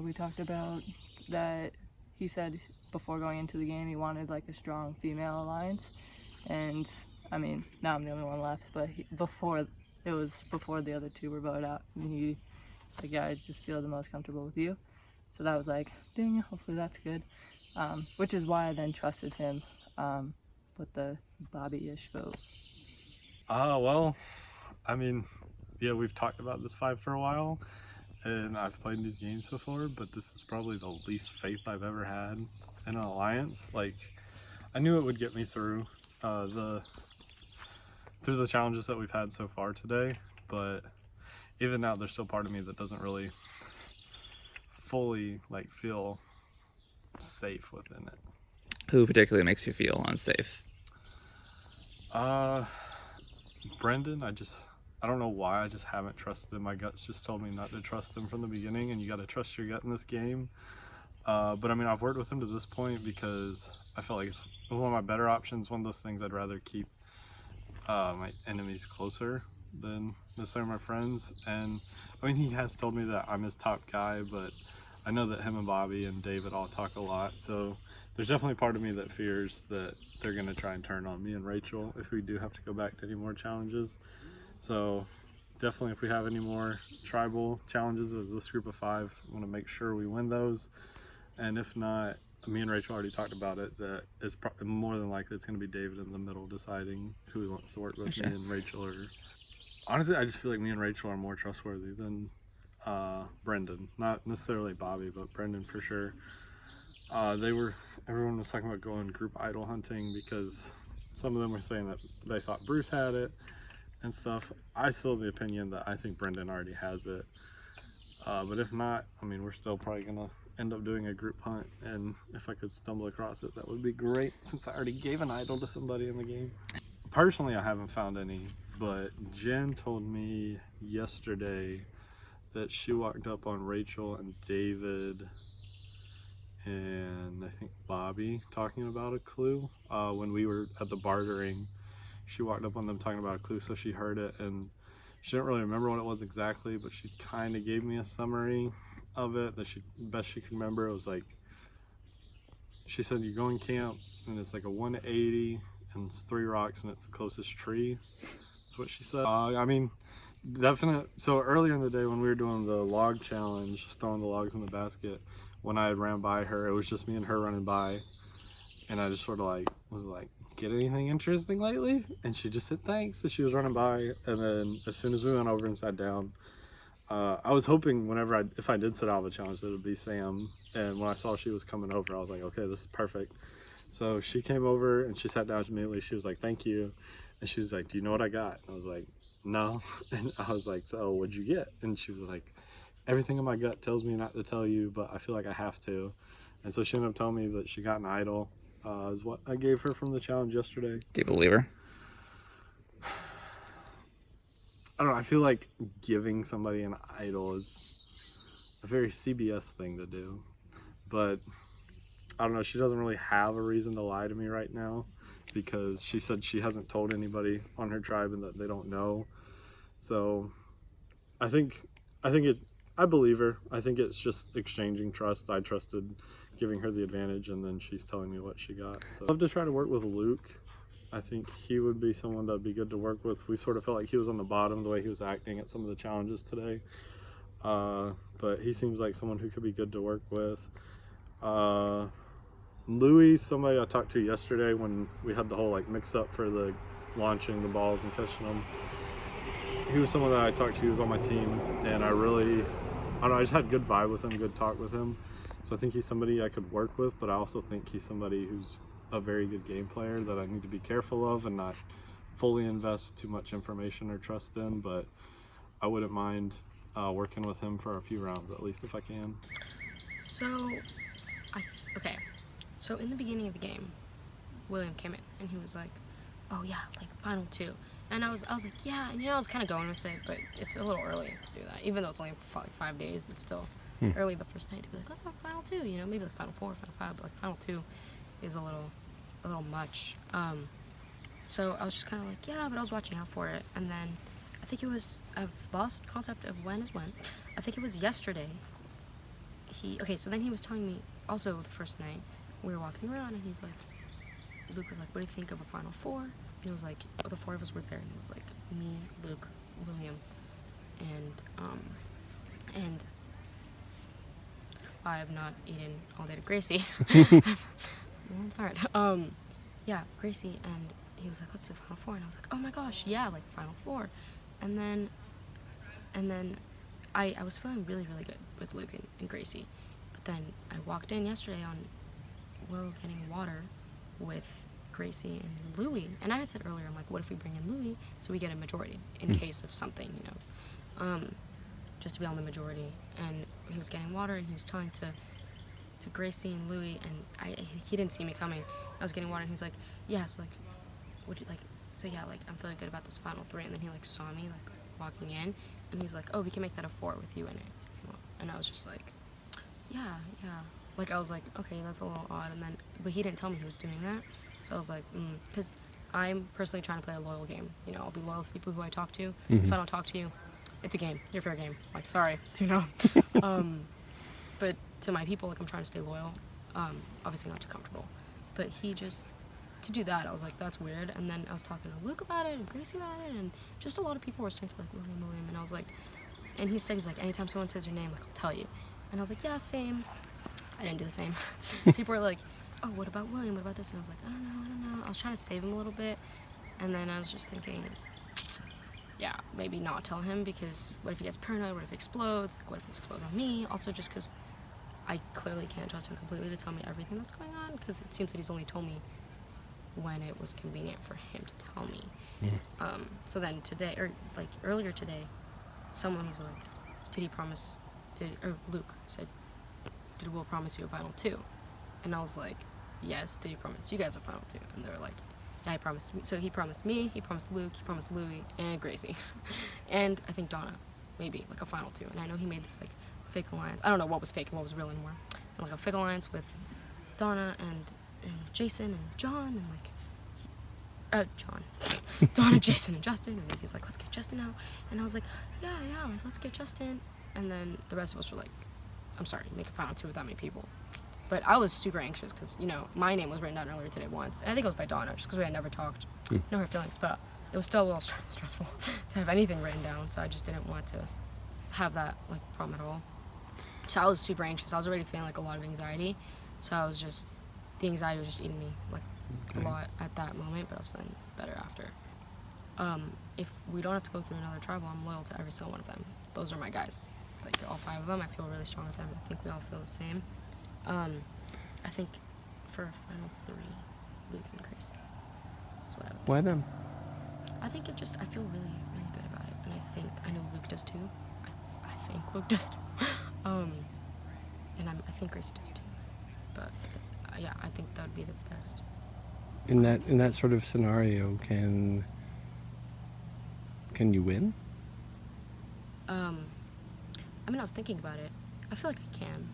we talked about that. He said before going into the game he wanted like a strong female alliance, and I mean now I'm the only one left, but before the other two were voted out, and he's like, yeah, I just feel the most comfortable with you. So that was like, ding, hopefully that's good, which is why I then trusted him with the Bobby-ish vote. Well, I mean, yeah, we've talked about this 5 for a while, and I've played these games before, but this is probably the least faith I've ever had in an alliance. Like, I knew it would get me through the challenges that we've had so far today, but even now there's still part of me that doesn't really fully like feel safe within it. Who particularly makes you feel unsafe? Brendan, I don't know why, I just haven't trusted him. My guts just told me not to trust him from the beginning, and you got to trust your gut in this game. But I mean, I've worked with him to this point because I felt like it's one of my better options, one of those things I'd rather keep my enemies closer than necessarily my friends. And I mean, he has told me that I'm his top guy, but I know that him and Bobby and David all talk a lot, so there's definitely part of me that fears that they're going to try and turn on me and Rachel if we do have to go back to any more challenges. So definitely, if we have any more tribal challenges as this group of 5, I want to make sure we win those. And if not, me and Rachel already talked about it, that it's more than likely it's going to be David in the middle deciding who he wants to work with, me and Rachel. Or honestly, I just feel like me and Rachel are more trustworthy than Brendan. Not necessarily Bobby, but Brendan for sure. Everyone was talking about going group idol hunting because some of them were saying that they thought Bruce had it and stuff. I still have the opinion that I think Brendan already has it. But if not, I mean, we're still probably gonna end up doing a group hunt, and if I could stumble across it, that would be great, since I already gave an idol to somebody in the game. Personally, I haven't found any, but Jen told me yesterday that she walked up on Rachel and David and I think Bobby talking about a clue. When we were at the bartering, she walked up on them talking about a clue, so she heard it, and she didn't really remember what it was exactly, but she kind of gave me a summary of it that best she could remember. It was like, she said, you go in camp and it's like a 180 and it's 3 rocks and it's the closest tree. That's what she said. I mean, definitely. So earlier in the day when we were doing the log challenge, throwing the logs in the basket, when I had ran by her, it was just me and her running by, and I just sort of like was like, get anything interesting lately? And she just said thanks as she was running by. And then as soon as we went over and sat down, I was hoping if I did sit out of the challenge, that it would be Sam. And when I saw she was coming over, I was like, okay, this is perfect. So she came over and she sat down immediately. She was like, thank you. And she was like, do you know what I got? And I was like, no. And I was like, so what'd you get? And she was like, everything in my gut tells me not to tell you, but I feel like I have to. And so she ended up telling me that she got an idol, is what I gave her from the challenge yesterday. Do you believe her? I don't know, I feel like giving somebody an idol is a very CBS thing to do. But I don't know, she doesn't really have a reason to lie to me right now, because she said she hasn't told anybody on her tribe and that they don't know. So I believe her. I think it's just exchanging trust. I trusted giving her the advantage, and then she's telling me what she got. So I'd love to try to work with Luke. I think he would be someone that'd be good to work with. We sort of felt like he was on the bottom the way he was acting at some of the challenges today. But he seems like someone who could be good to work with. Louis, somebody I talked to yesterday when we had the whole like mix up for the launching the balls and catching them. He was someone that I talked to, he was on my team, and I don't know, I just had good vibe with him, good talk with him. So I think he's somebody I could work with, but I also think he's somebody who's a very good game player that I need to be careful of and not fully invest too much information or trust in, but I wouldn't mind working with him for a few rounds at least if I can. So, so in the beginning of the game, William came in and he was like, oh yeah, like final 2. And I was like, yeah, and I was kind of going with it, but it's a little early to do that. Even though it's only for like 5 days, it's still early the first night to be like, let's have final 2, maybe like final 4, final 5, but like final 2 is a little much. So I was just kind of like, yeah, but I was watching out for it. And then I think it was, I've lost concept of when is when. I think it was yesterday. So then he was telling me, also the first night, we were walking around and he's like, Luke was like, what do you think of a final 4? And it was like, the 4 of us were there, and it was like me, Luke, William, and I have not eaten all day to Gracie. Well, it's hard. Yeah, Gracie, and he was like, let's do final 4, and I was like, oh my gosh, yeah, like final 4. And then I was feeling really, really good with Luke and Gracie, but then I walked in yesterday on Will getting water with Gracie and Louie, and I had said earlier, I'm like, what if we bring in Louie so we get a majority in case of something, just to be on the majority. And he was getting water, and he was telling to Gracie and Louie, and he didn't see me coming. I was getting water, and he's like, yeah, so like, what do you like? So yeah, like I'm feeling good about this final 3. And then he like saw me like walking in, and he's like, oh, we can make that a 4 with you in it. And I was just like, yeah. Like I was like, okay, that's a little odd. And then, but he didn't tell me he was doing that. So I was like, because I'm personally trying to play a loyal game. I'll be loyal to people who I talk to. If I don't talk to you, it's a game. You're fair game. Like, sorry, But to my people, like I'm trying to stay loyal. Obviously not too comfortable. But he just, to do that, I was like, that's weird. And then I was talking to Luke about it and Gracie about it, and just a lot of people were starting to be like, William. And I was like, and he said, he's like, anytime someone says your name, like I'll tell you. And I was like, yeah, same. I didn't do the same. People were like, oh, what about William? What about this? And I was like, I don't know. I was trying to save him a little bit. And then I was just thinking, yeah, maybe not tell him, because what if he gets paranoid? What if it explodes? Like, what if this explodes on me? Also, just because I clearly can't trust him completely to tell me everything that's going on, because it seems that he's only told me when it was convenient for him to tell me. So then today, or like earlier today, someone was like, did he promise, or Luke said, did Will promise you a final 2? And I was like, yes, did he promise you guys a final 2? And they were like, yeah, he promised me. So he promised me, he promised Luke, he promised Louie, and Gracie. And I think Donna, maybe, like a final 2. And I know he made this like fake alliance. I don't know what was fake and what was real anymore. And like a fake alliance with Donna and Jason and John, and like, Donna, Jason, and Justin. And then he's like, let's get Justin out. And I was like, yeah, like let's get Justin. And then the rest of us were like, I'm sorry, make a final 2 with that many people. But I was super anxious because, my name was written down earlier today once. And I think it was by Donna, just because we had never talked. Know her feelings, but it was still a little stressful to have anything written down. So I just didn't want to have that, like, problem at all. So I was super anxious. I was already feeling, like, a lot of anxiety. So I was just, the anxiety was just eating me, like, a lot at that moment. But I was feeling better after. If we don't have to go through another tribal, I'm loyal to every single one of them. Those are my guys. Like, all 5 of them, I feel really strong with them. I think we all feel the same. I think for a final 3, Luke and Gracie. That's what I would do. Why them? I think I feel really, really good about and I know Luke does too. I think Luke does too. And I think Grace does too. But yeah, I think that would be the best. In that sort of scenario, can you win? I mean, I was thinking about it. I feel like I can.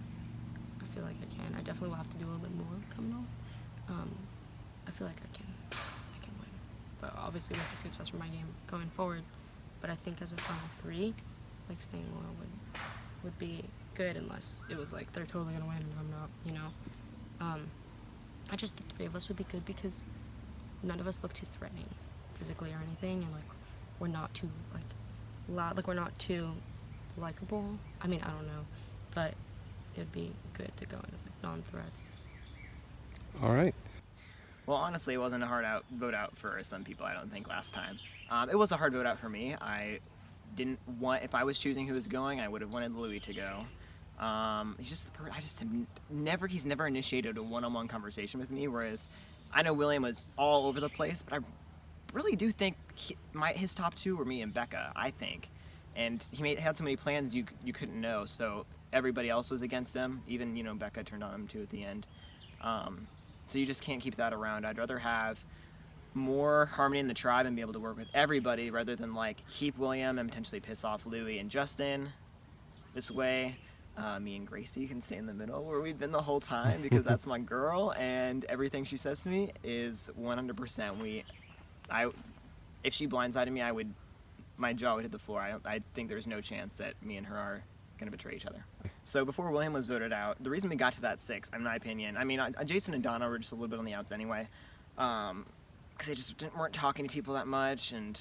I definitely will have to do a little bit more coming on. I feel like I can win. But obviously we have to see what's best for my game going forward. But I think as a final 3, like staying loyal would be good, unless it was like they're totally gonna win and I'm not, you know. I just think 3 of us would be good because none of us look too threatening physically or anything, and like we're not too like loud, like we're not too likable. I mean, I don't know, but it'd be good to go in as like non-threats. All right. Well, honestly, it wasn't a hard vote out for some people, I don't think, last time. It was a hard vote out for me. I didn't want, if I was choosing who was going, I would have wanted Louis to go. He's never initiated a one-on-one conversation with me, whereas I know William was all over the place, but I really do think his top 2 were me and Becca, I think. And he had so many plans you couldn't know, so everybody else was against him. Even, you know, Becca turned on him too at the end. So you just can't keep that around. I'd rather have more harmony in the tribe and be able to work with everybody rather than like keep William and potentially piss off Louis and Justin. This way, me and Gracie can stay in the middle where we've been the whole time, because that's my girl and everything she says to me is 100%. If she blindsided me, my jaw would hit the floor. I think there's no chance that me and her are going to betray each other. So before William was voted out, the reason we got to that 6, in my opinion, I mean, Jason and Donna were just a little bit on the outs anyway, because they just weren't talking to people that much, and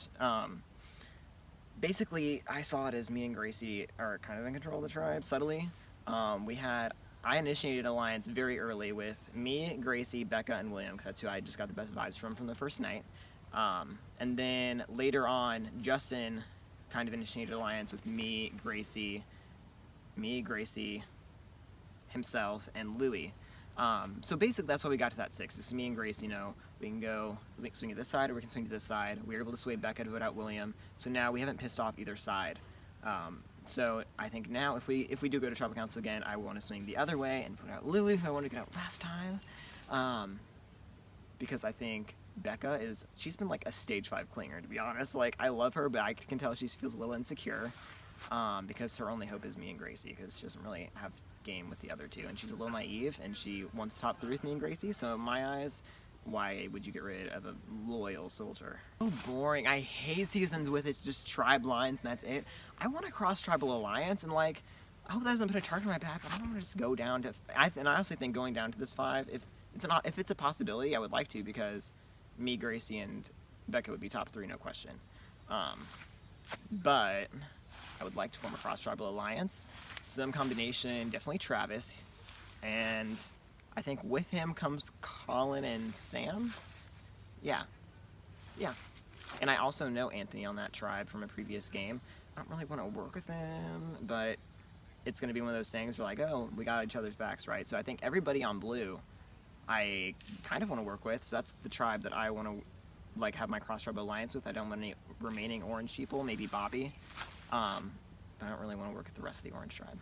basically I saw it as me and Gracie are kind of in control of the tribe, subtly. I initiated an alliance very early with me, Gracie, Becca, and William, because that's who I just got the best vibes from the first night. And then later on, Justin kind of initiated an alliance with me, Gracie, himself, and Louis. So basically that's why we got to that 6. It's me and Gracie, we can swing to this side or we can swing to this side. We were able to sway Becca to vote out William, so now we haven't pissed off either side. So I think now if we do go to Tribal Council again, I want to swing the other way and put out Louis, who I wanted to get out last time. Because I think Becca she's been like a stage 5 clinger, to be honest. Like, I love her, but I can tell she feels a little insecure, because her only hope is me and Gracie, because she doesn't really have game with the other 2, and she's a little naive, and she wants top 3 with me and Gracie, so in my eyes, why would you get rid of a loyal soldier? So boring. I hate seasons with it's just tribe lines and that's it. I want a cross-tribal alliance, and like, I hope that doesn't put a target on my back, but I don't want to just go down to, and I honestly think going down to this 5, if it's a possibility, I would like to, because me, Gracie, and Becca would be top 3, no question. But I would like to form a cross-tribal alliance. Some combination, definitely Travis, and I think with him comes Colin and Sam. Yeah. And I also know Anthony on that tribe from a previous game. I don't really want to work with him, but it's going to be one of those things where like, oh, we got each other's backs, right? So I think everybody on blue I kind of want to work with, so that's the tribe that I want to like have my cross-tribe alliance with. I don't want any remaining orange people, maybe Bobby, but I don't really want to work with the rest of the orange tribe.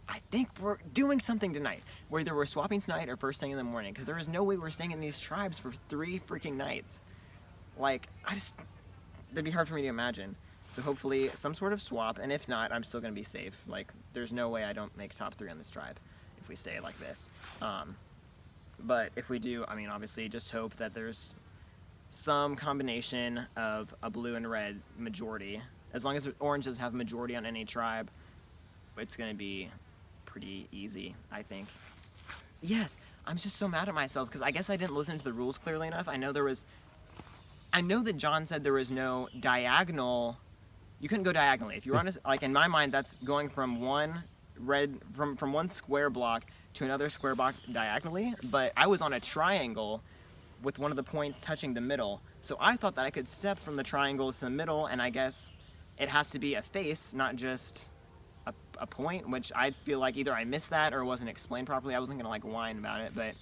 I think we're doing something tonight, whether we're swapping tonight or first thing in the morning, because there is no way we're staying in these tribes for 3 freaking nights. Like, that'd be hard for me to imagine. So hopefully some sort of swap, and if not, I'm still going to be safe. Like, there's no way I don't make top 3 on this tribe if we stay like this. But if we do, I mean, obviously just hope that there's some combination of a blue and red majority. As long as orange doesn't have a majority on any tribe, it's going to be pretty easy, I think. Yes, I'm just so mad at myself because I guess I didn't listen to the rules clearly enough. I know that John said there was no diagonal. You couldn't go diagonally. If you were on like in my mind, that's going from one square block to another square block diagonally, but I was on a triangle with one of the points touching the middle. So I thought that I could step from the triangle to the middle, and I guess it has to be a face, not just a point, which I feel like either I missed that or it wasn't explained properly. I wasn't gonna like whine about it, but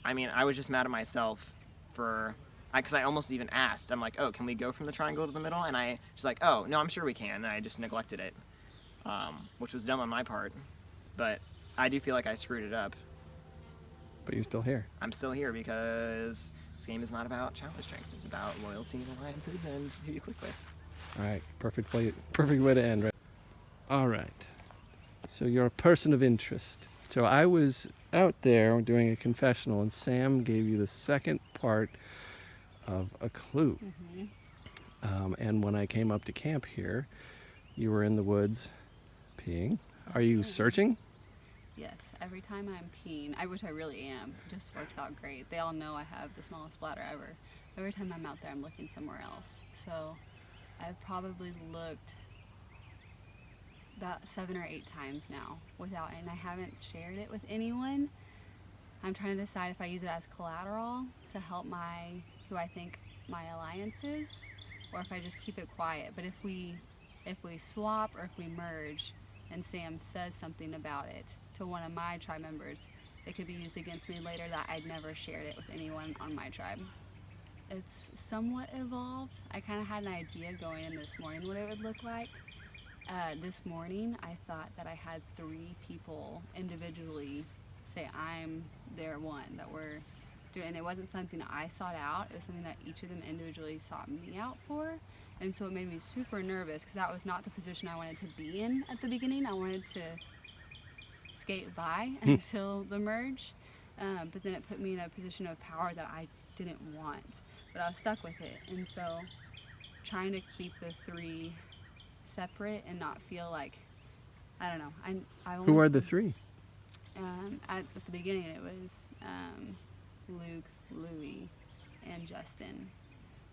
I mean, I was just mad at myself for because I almost even asked. I'm like, oh, can we go from the triangle to the middle? And she's like, oh, no, I'm sure we can. And I just neglected it, which was dumb on my part. But I do feel like I screwed it up. But you're still here. I'm still here because this game is not about challenge strength. It's about loyalty and alliances and who you click with. All right, perfect way to end, right? All right. So you're a person of interest. So I was out there doing a confessional, and Sam gave you the second part of a clue. And when I came up to camp here, you were in the woods peeing. Are you searching? Yes, every time I'm peeing, which I really am, it just works out great. They all know I have the smallest bladder ever. Every time I'm out there, I'm looking somewhere else. So I've probably looked about 7 or 8 times now and I haven't shared it with anyone. I'm trying to decide if I use it as collateral to help who I think my alliance is, or if I just keep it quiet. But if we swap or if we merge and Sam says something about it to one of my tribe members, it could be used against me later that I'd never shared it with anyone on my tribe. It's somewhat evolved. I kind of had an idea going in this morning what it would look like. This morning I thought that I had 3 people individually say I'm their one that we're doing, and it wasn't something that I sought out. It was something that each of them individually sought me out for, and so it made me super nervous because that was not the position I wanted to be in at the beginning. I wanted to skate by until the merge, but then it put me in a position of power that I didn't want, but I was stuck with it. And so trying to keep the 3 separate and not feel like, I don't know. Who are the 3? At the beginning it was Luke, Louie, and Justin.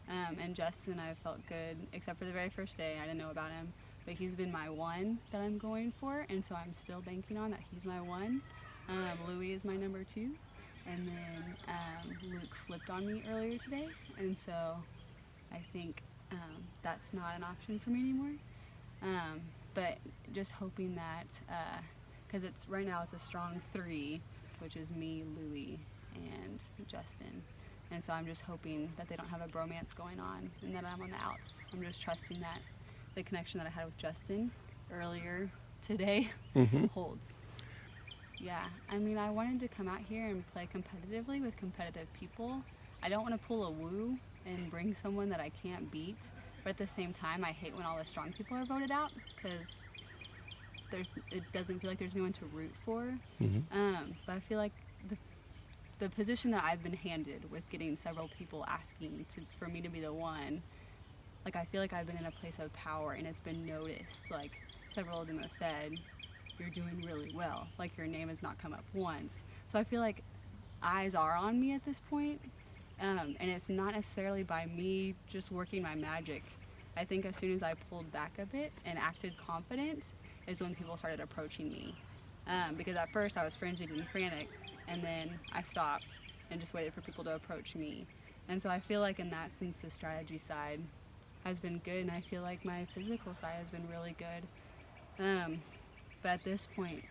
And Justin, I felt good, except for the very first day. I didn't know about him, but he's been my one that I'm going for, and so I'm still banking on that he's my one. Louie is my number 2, and then Luke flipped on me earlier today, and so I think that's not an option for me anymore. But just hoping that, because right now it's a strong 3, which is me, Louie, and Justin. And so I'm just hoping that they don't have a bromance going on and that I'm on the outs. I'm just trusting that the connection that I had with Justin earlier today holds. Yeah, I mean, I wanted to come out here and play competitively with competitive people. I don't want to pull a woo and bring someone that I can't beat, but at the same time, I hate when all the strong people are voted out because it doesn't feel like there's anyone to root for. But I feel like the position that I've been handed with getting several people asking for me to be the one, like I feel like I've been in a place of power and it's been noticed. Like several of them have said, you're doing really well. Like your name has not come up once. So I feel like eyes are on me at this point. And it's not necessarily by me just working my magic. I think as soon as I pulled back a bit and acted confident is when people started approaching me. Because at first I was frenzied and frantic, and then I stopped and just waited for people to approach me. And so I feel like in that sense the strategy side has been good, and I feel like my physical side has been really good. But at this point,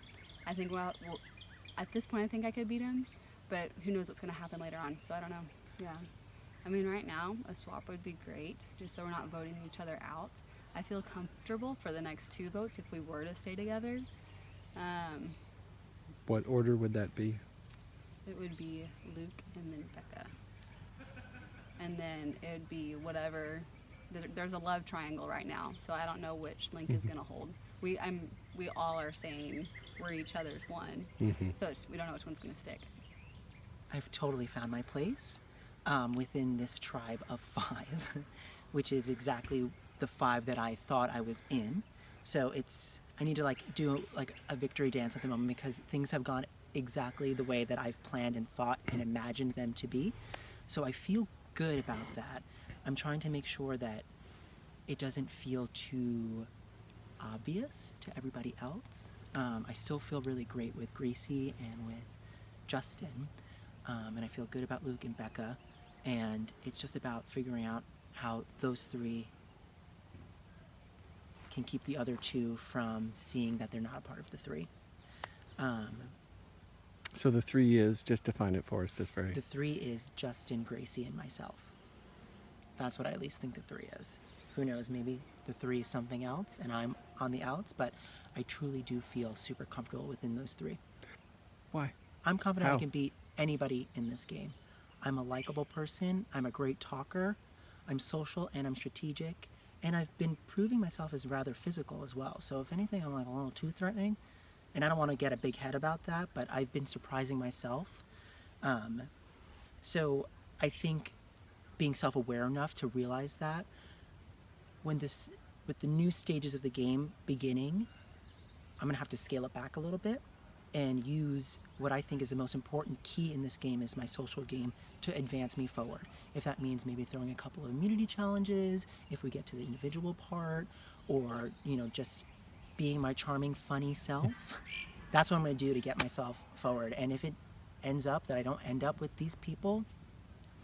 I think I think I could beat him, but who knows what's going to happen later on, so I don't know. Yeah. I mean, right now, a swap would be great, just so we're not voting each other out. I feel comfortable for the next 2 votes if we were to stay together. What order would that be? It would be Luke and then Becca. And then it would be whatever. There's a love triangle right now, so I don't know which link is going to hold. We all are saying we're each other's one, so we don't know which one's going to stick. I've totally found my place within this tribe of 5, which is exactly the 5 that I thought I was in. So I need to do a victory dance at the moment because things have gone exactly the way that I've planned and thought and imagined them to be. So I feel good about that. I'm trying to make sure that it doesn't feel too obvious to everybody else. I still feel really great with Gracie and with Justin, and I feel good about Luke and Becca, and it's just about figuring out how those 3 can keep the other 2 from seeing that they're not a part of the 3. So the 3 is, just define it for us, just very... The 3 is Justin, Gracie, and myself. That's what I at least think the 3 is. Who knows, maybe the 3 is something else and I'm on the outs, but I truly do feel super comfortable within those 3. Why? I'm confident How? I can beat anybody in this game. I'm a likable person, I'm a great talker, I'm social, and I'm strategic, and I've been proving myself as rather physical as well. So if anything, I'm like a little too threatening, and I don't want to get a big head about that, but I've been surprising myself. So I think being self-aware enough to realize that with the new stages of the game beginning, I'm gonna have to scale it back a little bit and use what I think is the most important key in this game is my social game to advance me forward. If that means maybe throwing a couple of immunity challenges, if we get to the individual part, or just being my charming, funny self, that's what I'm gonna do to get myself forward. And if it ends up that I don't end up with these people,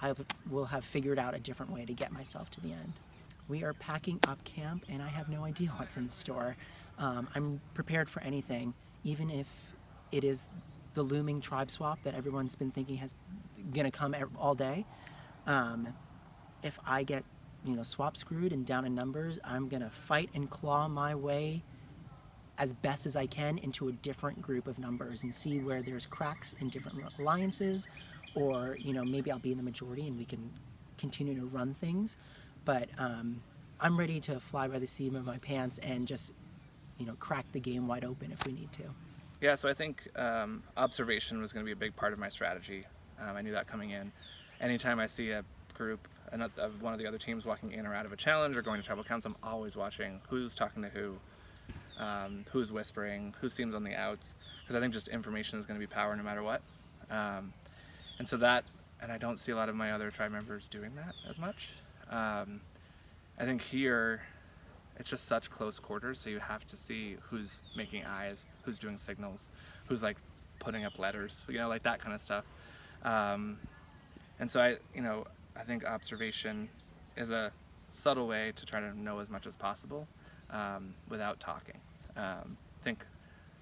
I will have figured out a different way to get myself to the end. We are packing up camp and I have no idea what's in store. I'm prepared for anything, even if it is the looming tribe swap that everyone's been thinking has gonna come all day. If I get swap screwed and down in numbers, I'm gonna fight and claw my way as best as I can into a different group of numbers and see where there's cracks in different alliances, or maybe I'll be in the majority and we can continue to run things. But I'm ready to fly by the seat of my pants and just crack the game wide open if we need to. Yeah, so I think observation was going to be a big part of my strategy. I knew that coming in. Anytime I see a group of one of the other teams walking in or out of a challenge or going to tribal counts, I'm always watching who's talking to who, who's whispering, who seems on the outs, because I think just information is going to be power no matter what. And so that, and I don't see a lot of my other tribe members doing that as much. I think here, it's just such close quarters, so you have to see who's making eyes, who's doing signals, who's like putting up letters, like that kind of stuff. And so I think observation is a subtle way to try to know as much as possible without talking. I think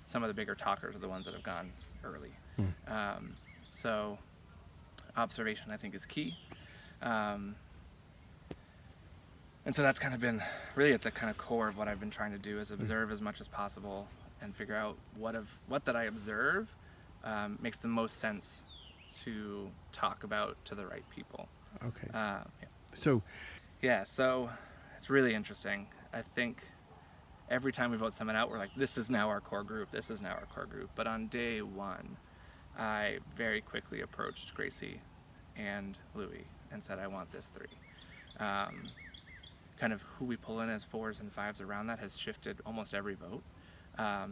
some of the bigger talkers are the ones that have gone early. So observation, I think, is key. And so that's kind of been really at the kind of core of what I've been trying to do, is observe as much as possible and figure out what that I observe makes the most sense to talk about to the right people. Okay. Yeah. So it's really interesting. I think every time we vote someone out, we're like, this is now our core group, this is now our core group. But on day 1, I very quickly approached Gracie and Louie and said, I want this 3. Kind of who we pull in as 4s and 5s around that has shifted almost every vote.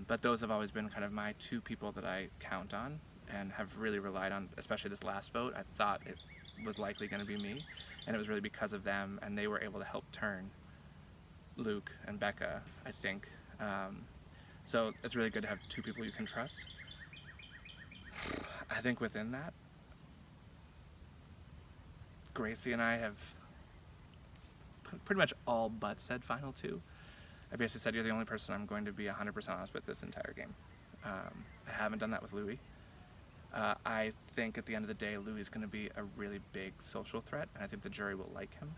But those have always been kind of my 2 people that I count on and have really relied on, especially this last vote. I thought it was likely going to be me, and it was really because of them, and they were able to help turn Luke and Becca, I think. So it's really good to have 2 people you can trust. I think within that, Gracie and I have pretty much all but said final 2. I basically said, you're the only person I'm going to be 100% honest with this entire game. I haven't done that with Louie. I think at the end of the day, Louie's going to be a really big social threat, and I think the jury will like him.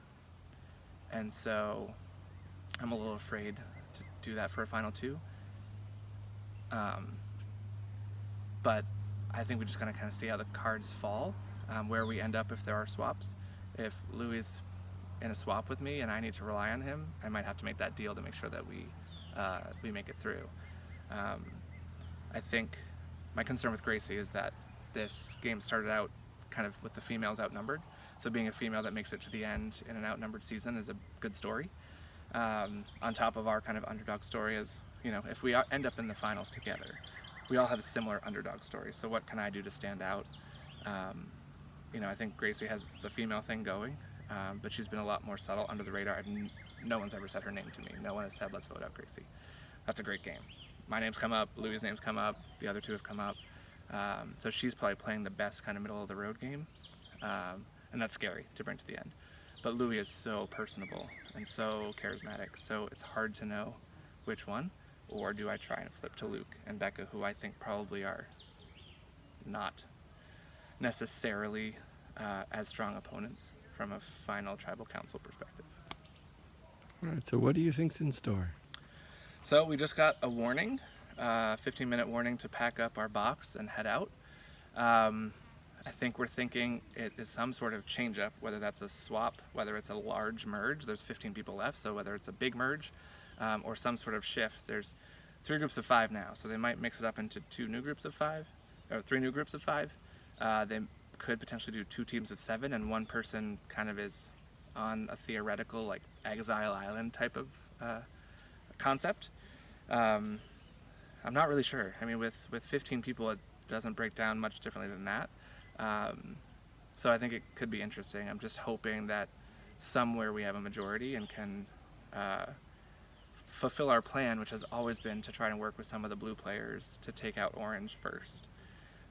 And so I'm a little afraid to do that for a final 2. But I think we just gotta kind of see how the cards fall, where we end up if there are swaps. If Louie's in a swap with me and I need to rely on him, I might have to make that deal to make sure that we make it through. I think my concern with Gracie is that this game started out kind of with the females outnumbered. So being a female that makes it to the end in an outnumbered season is a good story. On top of our kind of underdog story is, if we end up in the finals together, we all have a similar underdog story. So what can I do to stand out? I think Gracie has the female thing going, but she's been a lot more subtle, under the radar. No one's ever said her name to me. No one has said, let's vote out Gracie. That's a great game. My name's come up, Louie's name's come up, the other 2 have come up. So she's probably playing the best kind of middle of the road game. And that's scary to bring to the end. But Louie is so personable and so charismatic, so it's hard to know which one. Or do I try and flip to Luke and Becca, who I think probably are not necessarily as strong opponents from a final tribal council perspective. All right, so what do you think's in store? So we just got a warning, 15-minute warning to pack up our box and head out. I think we're thinking it is some sort of change up, whether that's a swap, whether it's a large merge, there's 15 people left, so whether it's a big merge or some sort of shift. There's 3 groups of 5 now, so they might mix it up into 2 new groups of 5, or 3 new groups of 5. They could potentially do 2 teams of 7, and one person kind of is on a theoretical like Exile Island type of concept. I'm not really sure. I mean, with 15 people, it doesn't break down much differently than that. So I think it could be interesting. I'm just hoping that somewhere we have a majority and can fulfill our plan, which has always been to try and work with some of the blue players to take out orange first.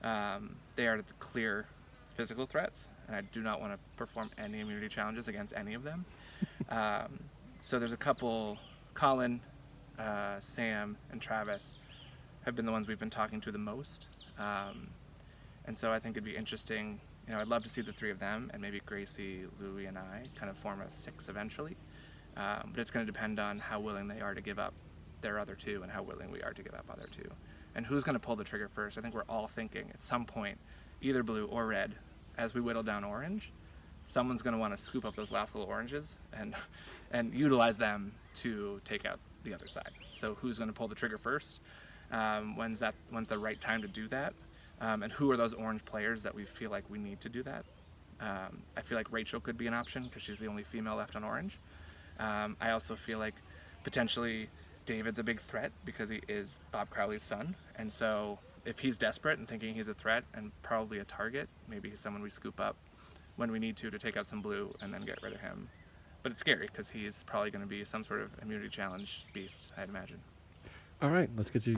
They are the clear physical threats, and I do not want to perform any immunity challenges against any of them. So there's a couple, Colin, Sam, and Travis have been the ones we've been talking to the most. And so I think it'd be interesting, you know, I'd love to see the 3 of them, and maybe Gracie, Louie, and I kind of form a 6 eventually. But it's going to depend on how willing they are to give up their other 2 and how willing we are to give up other 2. And who's going to pull the trigger first. I think we're all thinking at some point, either blue or red, as we whittle down orange, someone's going to want to scoop up those last little oranges and utilize them to take out the other side. So who's going to pull the trigger first? When's the right time to do that? And who are those orange players that we feel like we need to do that? I feel like Rachel could be an option because she's the only female left on orange. I also feel like potentially David's a big threat because he is Bob Crowley's son. And so if he's desperate and thinking he's a threat and probably a target, maybe he's someone we scoop up when we need to take out some blue and then get rid of him. But it's scary because he's probably going to be some sort of immunity challenge beast, I'd imagine. All right, let's get you